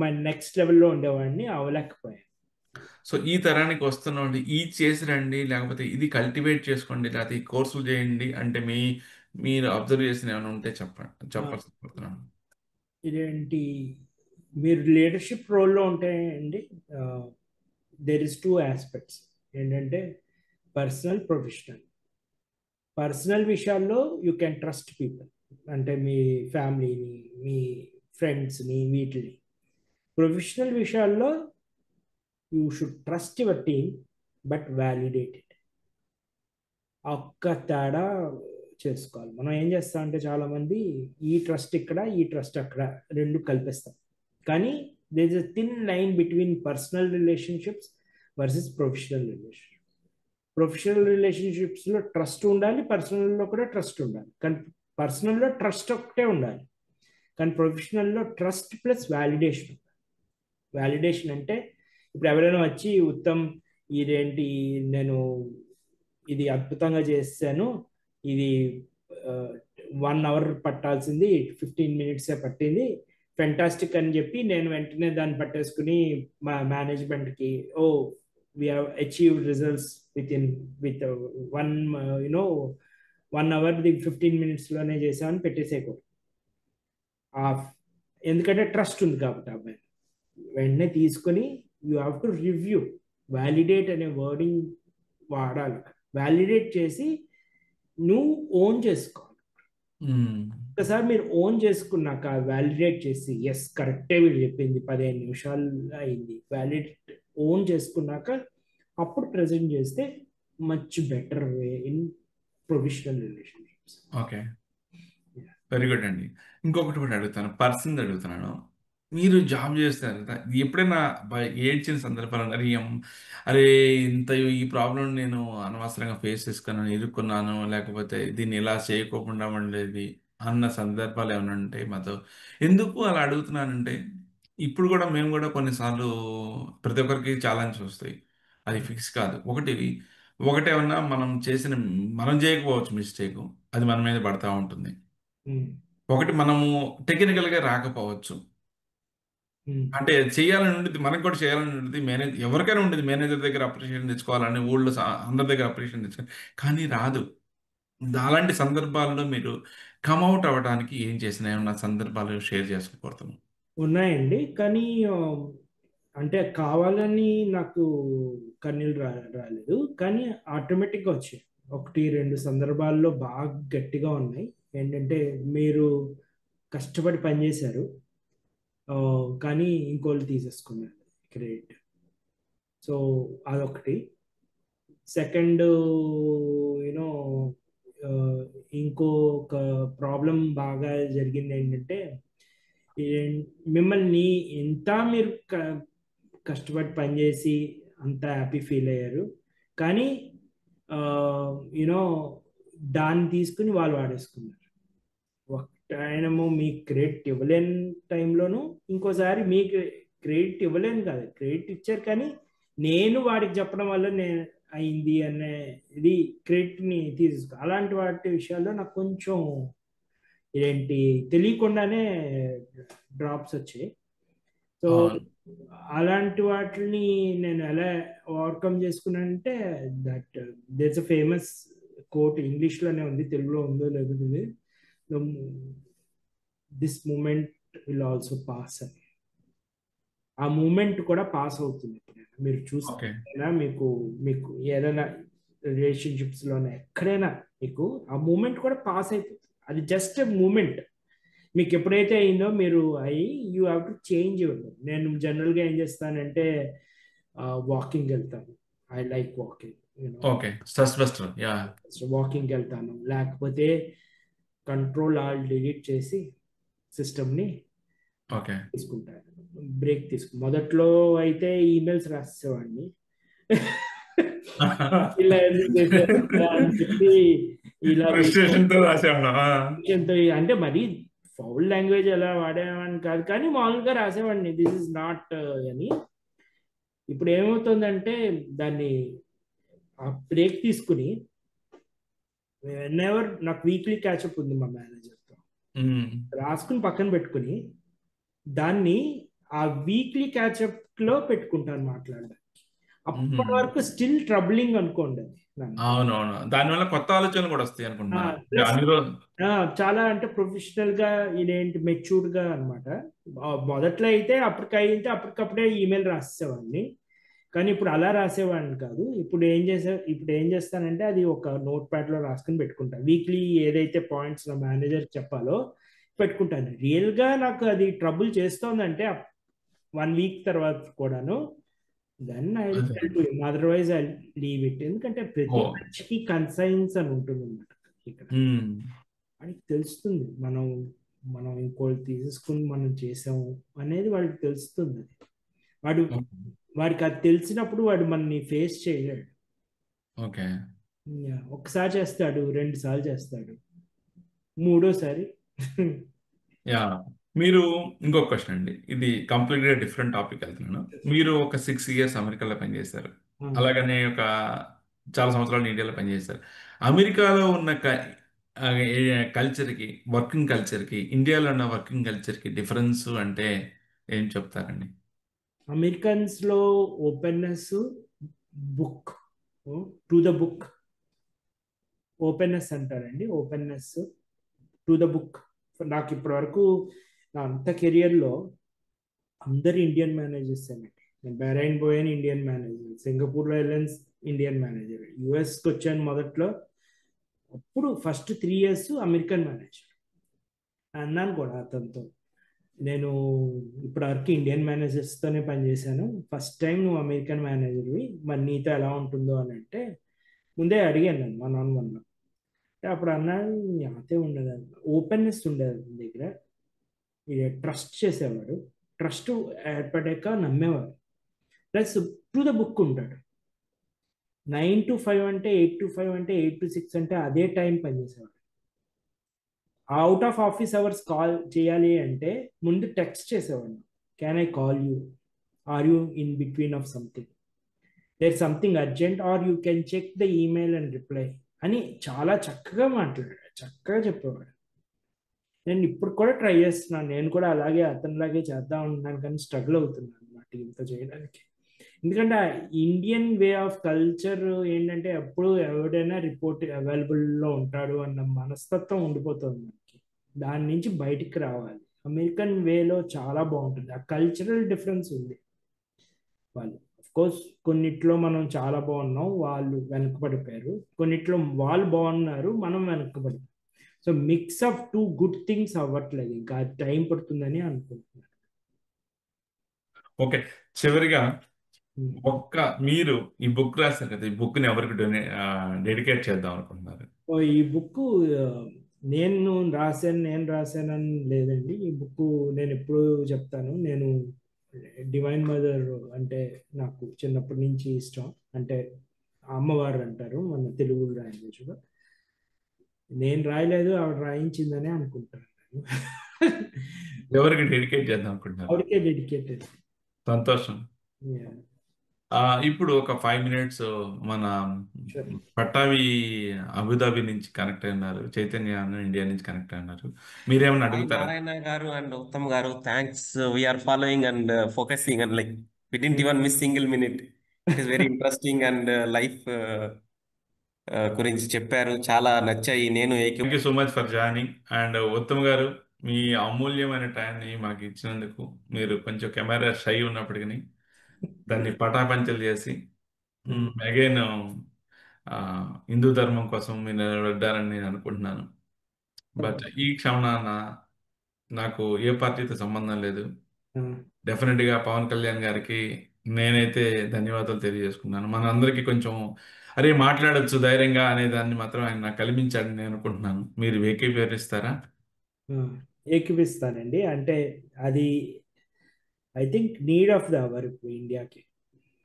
మా నెక్స్ట్ లెవెల్లో ఉండేవాడిని, అవలేకపోయాను. సో ఈ తరానికి వస్తున్నాండి, ఈ చేసి రండి, లేకపోతే ఇది కల్టివేట్ చేసుకోండి, లేకపోతే ఈ కోర్సులు చేయండి అంటే మీరు అబ్జర్వ్ చేసిన ఏమైనా ఉంటే చెప్పాల్సి. ఇదేంటి, మీరు లీడర్షిప్ రోల్లో ఉంటాయండి, దేర్ ఇస్ టూ ఆస్పెక్ట్స్. ఏంటంటే పర్సనల్, ప్రొఫెషనల్. పర్సనల్ విషయాల్లో యూ కెన్ ట్రస్ట్ పీపుల్, అంటే మీ ఫ్యామిలీని, మీ ఫ్రెండ్స్ని, వీటిని. ప్రొఫెషనల్ విషయాల్లో you should trust your team but validate it. ఒక్క తేడా చేసుకోవాలి. మనం ఏం చేస్తాం అంటే చాలామంది ఈ ట్రస్ట్ ఇక్కడ, ఈ ట్రస్ట్ అక్కడ రెండు కల్పిస్తాం. కానీ there is a thin line between personal relationships versus professional relationships. Professional రిలేషన్షిప్స్లో ట్రస్ట్ ఉండాలి, పర్సనల్లో కూడా ట్రస్ట్ ఉండాలి. కానీ పర్సనల్లో ట్రస్ట్ ఒకటే ఉండాలి, కానీ ప్రొఫెషనల్లో ట్రస్ట్ ప్లస్ వ్యాలిడేషన్. వ్యాలిడేషన్ అంటే ఇప్పుడు ఎవరైనా వచ్చి ఉత్తమ్ ఇదేంటి, నేను ఇది అద్భుతంగా చేశాను, ఇది 1 అవర్ పట్టాల్సింది 15 మినిట్సే పట్టింది, ఫెంటాస్టిక్ అని చెప్పి నేను వెంటనే దాన్ని పట్టేసుకుని మా మేనేజ్మెంట్కి, oh we have achieved results with one you know 1 అవర్ది 15 మినిట్స్లోనే చేసామని పెట్టేసేయకూడదు. ఆ ఎందుకంటే ట్రస్ట్ ఉంది కాబట్టి ఆ అబ్బాయి వెంటనే తీసుకొని you have to review, validate అనే వర్డింగ్ వాడాలి. వ్యాలిడేట్ చేసి నువ్వు ఓన్ చేసుకోవాలి. మ్మ్. ఒకసారి మీరు ఓన్ చేసుకున్నాక వ్యాలిడేట్ చేసి ఎస్ కరెక్టే వీళ్ళు చెప్పింది 15 నిమిషాలు అయింది, వ్యాలిడేట్ ఓన్ చేసుకున్నాక అప్పుడు ప్రజెంట్ చేస్తే much better way in professional relationships. Okay, very good అండి. ఇంకొకటి కూడా అడుగుతాను, పర్సన్ అడుగుతున్నాను. మీరు జాబ్ చేస్తారు కదా, ఎప్పుడైనా ఏడ్చిన సందర్భాలు ఉన్నాయి? అరే ఇంత ఈ ప్రాబ్లం నేను అనవసరంగా ఫేస్ చేసుకున్నాను, ఇరుక్కున్నాను, లేకపోతే దీన్ని ఇలా చేయకోకుండా ఉండేది అన్న సందర్భాలు ఏమైనా ఉంటాయి మాతో? ఎందుకు అలా అడుగుతున్నానంటే, ఇప్పుడు కూడా మేము కూడా కొన్నిసార్లు ప్రతి ఒక్కరికి ఛాలెంజ్ వస్తాయి, అది ఫిక్స్ కాదు. ఒకటేమన్నా మనం చేయకపోవచ్చు మిస్టేక్, అది మన మీద పడతా ఉంటుంది. ఒకటి మనము టెక్నికల్గా రాకపోవచ్చు, అంటే చేయాలని ఉండేది, మనకు కూడా చేయాలని ఉండేది, ఎవరికైనా ఉండేది, మేనేజర్ దగ్గర అప్రిషియేషన్ తెచ్చుకోవాలని, ఊళ్ళో అందరి దగ్గర అప్రిషియేషన్ తెచ్చుకోవాలి, కానీ రాదు. అలాంటి సందర్భాల్లో మీరు కమ్అవుట్ అవ్వడానికి ఏం చేసిన ఏమన్నా సందర్భాలు షేర్ చేసుకోకూడతాము? ఉన్నాయండి, కానీ అంటే కావాలని నాకు కన్నీళ్ళు రాలేదు, కానీ ఆటోమేటిక్గా వచ్చాయి. 1-2 సందర్భాల్లో బాగా గట్టిగా ఉన్నాయి. ఏంటంటే మీరు కష్టపడి పనిచేశారు, కానీ ఇంకోళ్ళు తీసేసుకున్నారు క్రెడిట్. సో అదొకటి. సెకండ్ యూనో ఇంకొక ప్రాబ్లం బాగా జరిగింది ఏంటంటే, మిమ్మల్ని ఎంత మీరు కష్టపడి పనిచేసి అంత హ్యాపీ ఫీల్ అయ్యారు, కానీ యూనో దాన్ని తీసుకుని వాళ్ళు వాడేసుకున్నారు. ఒక టైము మీకు క్రెడిట్ ఇవ్వలేని టైంలోనూ ఇంకోసారి మీకు క్రెడిట్ ఇవ్వలేను కాదు, క్రెడిట్ ఇచ్చారు, కానీ నేను వాడికి చెప్పడం వల్ల నేను అయింది అనే ఇది క్రెడిట్ని తీసుకో. అలాంటి వాటి విషయాల్లో నాకు కొంచెం ఏంటి తెలియకుండానే డ్రాప్స్ వచ్చాయి. సో అవును. అలాంటి వాటిని నేను ఎలా ఓవర్కమ్ చేసుకున్నానంటే, that there's a famous quote, ఇంగ్లీష్లోనే ఉంది, తెలుగులో ఉందో లేదో తెలియదు, this moment will also pass అని. ఆ మూమెంట్ కూడా పాస్ అవుతుంది. మీరు ఓకే. చూస్తే మీకు మీకు ఏదైనా రిలేషన్షిప్స్లోనే ఎక్కడైనా మీకు ఆ మూమెంట్ కూడా పాస్ అయిపోతుంది. అది జస్ట్ మూమెంట్. మీకు ఎప్పుడైతే అయిందో మీరు you have to change your. నేను జనరల్గా ఏం చేస్తానంటే వాకింగ్ వెళ్తాను. I like walking, okay, stress buster. Yeah. Walking వెళ్తాను, లేకపోతే కంట్రోల్-Alt-Delete చేసి సిస్టమ్ని ఓకే. తీసుకుంటాను, బ్రేక్ మొదట్లో అయితే ఈమెయిల్స్ రాసేవాడిని ఇలా ఎందుకు చేశారు అని చెప్పి, ఇలా ఫ్రస్ట్రేషన్తో రాసేవాళ్ళం. అంటే మరి ఫౌల్ లాంగ్వేజ్ ఎలా వాడేవాడిని కాదు, కానీ మామూలుగా రాసేవాడిని, దిస్ ఇస్ నాట్ అని. ఇప్పుడు ఏమవుతుందంటే దాన్ని ఆ బ్రేక్ తీసుకుని, నెవర్ నాకు వీక్లీ క్యాచప్ ఉంది మా మేనేజర్తో, రాసుకుని పక్కన పెట్టుకుని దాన్ని ఆ వీక్లీ క్యాచప్ లో పెట్టుకుంటాను మాట్లాడడానికి. అప్పటి వరకు స్టిల్ ట్రబులింగ్ అనుకోండి అది. అవునవును, దానివల్ల కొత్త ఆలోచనలు కూడా వస్తాయి అనుకుంటున్నా. అన్ని రోజులు చాలా అంటే ప్రొఫెషనల్ గా ఇదేంటి మెచ్యూర్డ్ గా అనమాట. మొదట్లో అయితే అప్పటికప్పుడే ఈమెయిల్ రాసేవాడిని, కానీ ఇప్పుడు అలా రాసేవాడిని కాదు. ఇప్పుడు ఏం చేస్తానంటే అది ఒక నోట్ ప్యాడ్ లో రాసుకుని పెట్టుకుంటాను. వీక్లీ ఏదైతే పాయింట్స్ నా మేనేజర్ చెప్పాలో పెట్టుకుంటాను. రియల్ గా నాకు అది ట్రబుల్ చేస్తోందంటే 1 వీక్ తర్వాత కూడాను, then I will tell to him, otherwise I leave it. ఎందుకంటే ప్రతి మనిషికి కన్సైన్స్ అని ఉంటుంది అన్నమాట. ఇక్కడ వాడికి తెలుస్తుంది మనం మనం ఇంకోటి తీసేసుకుని మనం చేసాము అనేది వాడికి తెలుస్తుంది. వాడికి అది తెలిసినప్పుడు వాడు మనని ఫేస్ చేయలేడు. ఓకే. ఒకసారి చేస్తాడు, 2 సార్లు చేస్తాడు, మూడోసారి యా. మీరు ఇంకొక క్వశ్చన్ అండి, ఇది కంప్లీట్గా డిఫరెంట్ టాపిక్ వెళ్తున్నాను. మీరు ఒక 6 years అమెరికాలో పనిచేశారు, అలాగనే చాలా సంవత్సరాలు ఇండియాలో పనిచేశారు. అమెరికాలో ఉన్న కల్చర్కి, వర్కింగ్ కల్చర్కి, ఇండియాలో ఉన్న వర్కింగ్ కల్చర్కి డిఫరెన్స్ అంటే ఏం చెప్తారండి? అమెరికన్స్ లో openness, book, to the book, openness అంటారండి. Openness, to the book. నాకు ఇప్పటి వరకు నా అంత కెరియర్లో అందరు ఇండియన్ మేనేజర్స్ అండి. నేను బహ్రైన్ పోయాను, Indian manager. Singapore airlines, Indian manager. యుఎస్కి వచ్చాను మొదట్లో, అప్పుడు ఫస్ట్ 3 years అమెరికన్ మేనేజర్. అన్నాను కూడా అతనితో, నేను ఇప్పటివరకు ఇండియన్ మేనేజర్స్తోనే పనిచేశాను, ఫస్ట్ టైం నువ్వు అమెరికన్ మేనేజర్వి, మరి నీతో ఎలా ఉంటుందో అని అంటే, ముందే అడిగాను నేను మా నాన్న వల్ల. అప్పుడు అన్నాడు, నాతే ఉండదు, ఓపెన్నెస్ ఉండేది అతని దగ్గర, ట్రస్ట్ చేసేవాడు, ట్రస్ట్ ఏర్పడాక నమ్మేవాడు. ప్లస్ టు ద బుక్ ఉంటాడు. 9 to 5 అంటే, 8 to 5 అంటే, 8 to 6 అంటే అదే టైం పనిచేసేవాడు. Out of office hours call చేయాలి అంటే ముందు టెక్స్ట్ చేసేవాడు, can I call you, are you in between of something, there something urgent, or you can check the email and reply అని చాలా చక్కగా మాట్లాడాడు, చక్కగా చెప్పేవాడు. నేను ఇప్పుడు కూడా ట్రై చేస్తున్నాను, నేను కూడా అలాగే అతనిలాగే చేద్దాం అంటున్నాను, కానీ స్ట్రగుల్ అవుతున్నాను మా టీంతో చేయడానికి. ఎందుకంటే ఇండియన్ వే ఆఫ్ కల్చర్ ఏంటంటే ఎప్పుడు ఎవడైనా రిపోర్ట్ అవైలబుల్లో ఉంటాడు అన్న మనస్తత్వం ఉండిపోతుంది మనకి. దాని నుంచి బయటికి రావాలి. అమెరికన్ వేలో చాలా బాగుంటుంది, ఆ కల్చరల్ డిఫరెన్స్ ఉంది. వాళ్ళు కోర్స్ కొన్నిట్లో మనం చాలా బాగున్నాం, వాళ్ళు వెనకబడిపోయారు, కొన్నిట్లో వాళ్ళు బాగున్నారు, మనం వెనకబడి. So mix of too good things అవ్వట్లేదు, ఇంకా టైం పడుతుందని అనుకుంటున్నాను. ఓకే. చివరిగా ఉమ్. మీరు ఈ బుక్ రాశారు కదా, ఈ బుక్ని ఎవరికి డెడికేట్ చేద్దాం అనుకుంటున్నారు? ఓ, ఈ బుక్ నేను రాశానని లేదండి. ఈ బుక్ నేను ఎప్పుడు చెప్తాను, నేను డివైన్ మదర్ అంటే నాకు చిన్నప్పటి నుంచి ఇష్టం. అంటే అమ్మవారు అంటారు మన తెలుగు లాంగ్వేజ్లో. నేను రాయలేదు, ఆవిడ రాయించిందని అనుకుంటాను నేను. ఎవరికి డెడికేట్ చేద్దాం అనుకుంటున్నారు? ఆవిడకే డెడికేటెడ్. సంతోషం. ఆ, ఇప్పుడు ఒక 5 minutes మన షూర్. పట్టావి అబుదాబి నుంచి కనెక్ట్ అయినారు, చైతన్య ఇండియా నుంచి కనెక్ట్ అయినారు. మీరేమన్నా Hi, అడుగుతారా? Narayana Garu and Uttam Garu. Thanks. We are following and focusing and like we didn't even miss single minute. It is very interesting and life గురించి చెప్పారు. చాలా నచ్చాయి. నేను thank you so much for joining. And Uttam గారు, మీ అమూల్యమైన టైంని మాకు ఇచ్చినందుకు, మీరు కొంచెం కెమెరా షై ఉన్నప్పటికీ దాన్ని పటాపంచలు చేసి అగైన్ హిందూ ధర్మం కోసం మీరు నిలబడ్డారని నేను అనుకుంటున్నాను. బట్ ఈ క్షణాన నాకు ఏ పార్టీతో సంబంధం లేదు. డెఫినెట్గా పవన్ కళ్యాణ్ గారికి నేనైతే ధన్యవాదాలు తెలియజేసుకున్నాను. మన అందరికీ కొంచెం అరే మాట్లాడొచ్చు ధైర్యంగా అనే దాన్ని మాత్రం ఆయన నాకు కల్పించాడని నేను అనుకుంటున్నాను. మీరు ఏకీభవిస్తారా? ఏకీపిస్తానండి. అంటే అది I think need of the hour ఇండియాకి.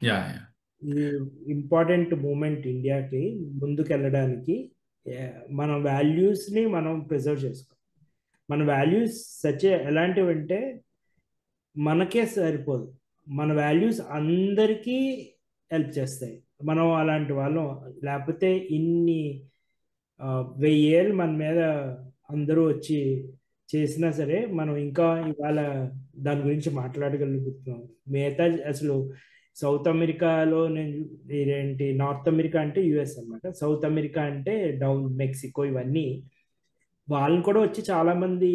Yeah yeah. ఇది ఇంపార్టెంట్ మూమెంట్ ఇండియాకి ముందుకెళ్ళడానికి. మన వాల్యూస్ని మనం ప్రిజర్వ్ చేసుకోవాలి. మన వాల్యూస్ ఎలాంటివి అంటే మనకే సరిపోదు, మన వాల్యూస్ అందరికీ హెల్ప్ చేస్తాయి. మనం అలాంటి వాళ్ళం, లేకపోతే ఇన్ని 1000 ఏళ్ళు మన మీద అందరూ వచ్చి చేసినా సరే మనం ఇంకా ఇవాళ దాని గురించి మాట్లాడగలుగుతున్నాం. మిగతా అసలు సౌత్ అమెరికాలో నేను ఇదేంటి, నార్త్ అమెరికా అంటే యుఎస్ అన్నమాట, సౌత్ అమెరికా అంటే డౌన్ మెక్సికో, ఇవన్నీ వాళ్ళని కూడా వచ్చి చాలా మంది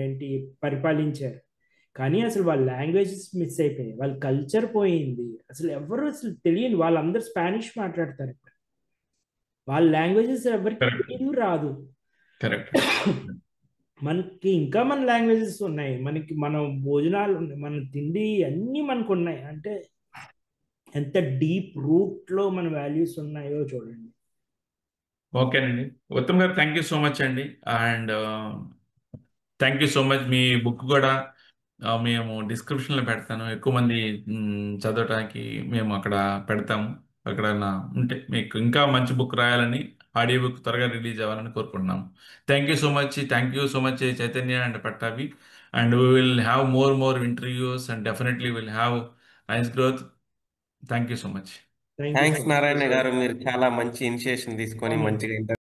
ఏంటి పరిపాలించారు. కానీ అసలు వాళ్ళ లాంగ్వేజెస్ మిస్ అయిపోయాయి, వాళ్ళ కల్చర్ పోయింది, అసలు ఎవరు అసలు తెలియదు. వాళ్ళందరూ స్పానిష్ మాట్లాడతారు ఇప్పుడు, వాళ్ళ లాంగ్వేజెస్ ఎవరికి కరెక్ట్ తెలియదు, రాదు. కరెక్ట్. మనకి ఇంకా మన లాంగ్వేజెస్ ఉన్నాయి, మనకి మన భోజనాలు ఉన్నాయి, మన తిండి అన్నీ మనకు ఉన్నాయి. అంటే ఎంత డీప్ రూట్లో మన వాల్యూస్ ఉన్నాయో చూడండి. ఓకేనండి. ఉత్తమ్ గారు, థ్యాంక్ యూ సో మచ్ అండి. And thank you so much. Me book కూడా మేము డిస్క్రిప్షన్లో పెడతాను. ఎక్కువ మంది చదవటానికి మేము అక్కడ పెడతాము. అక్కడ ఉంటే మీకు ఇంకా మంచి బుక్ రాయాలని, ఆడియో బుక్ త్వరగా రిలీజ్ అవ్వాలని కోరుకుంటున్నాము. Thank you so much. Thank you so much Chaitanya and Pattabhi. And we will have more interviews and definitely will have nice growth. Thank you so much. Thank you so thanks much. Narayana గారు. మీరు చాలా మంచి initiation తీసుకొని అవునండి. మంచిగా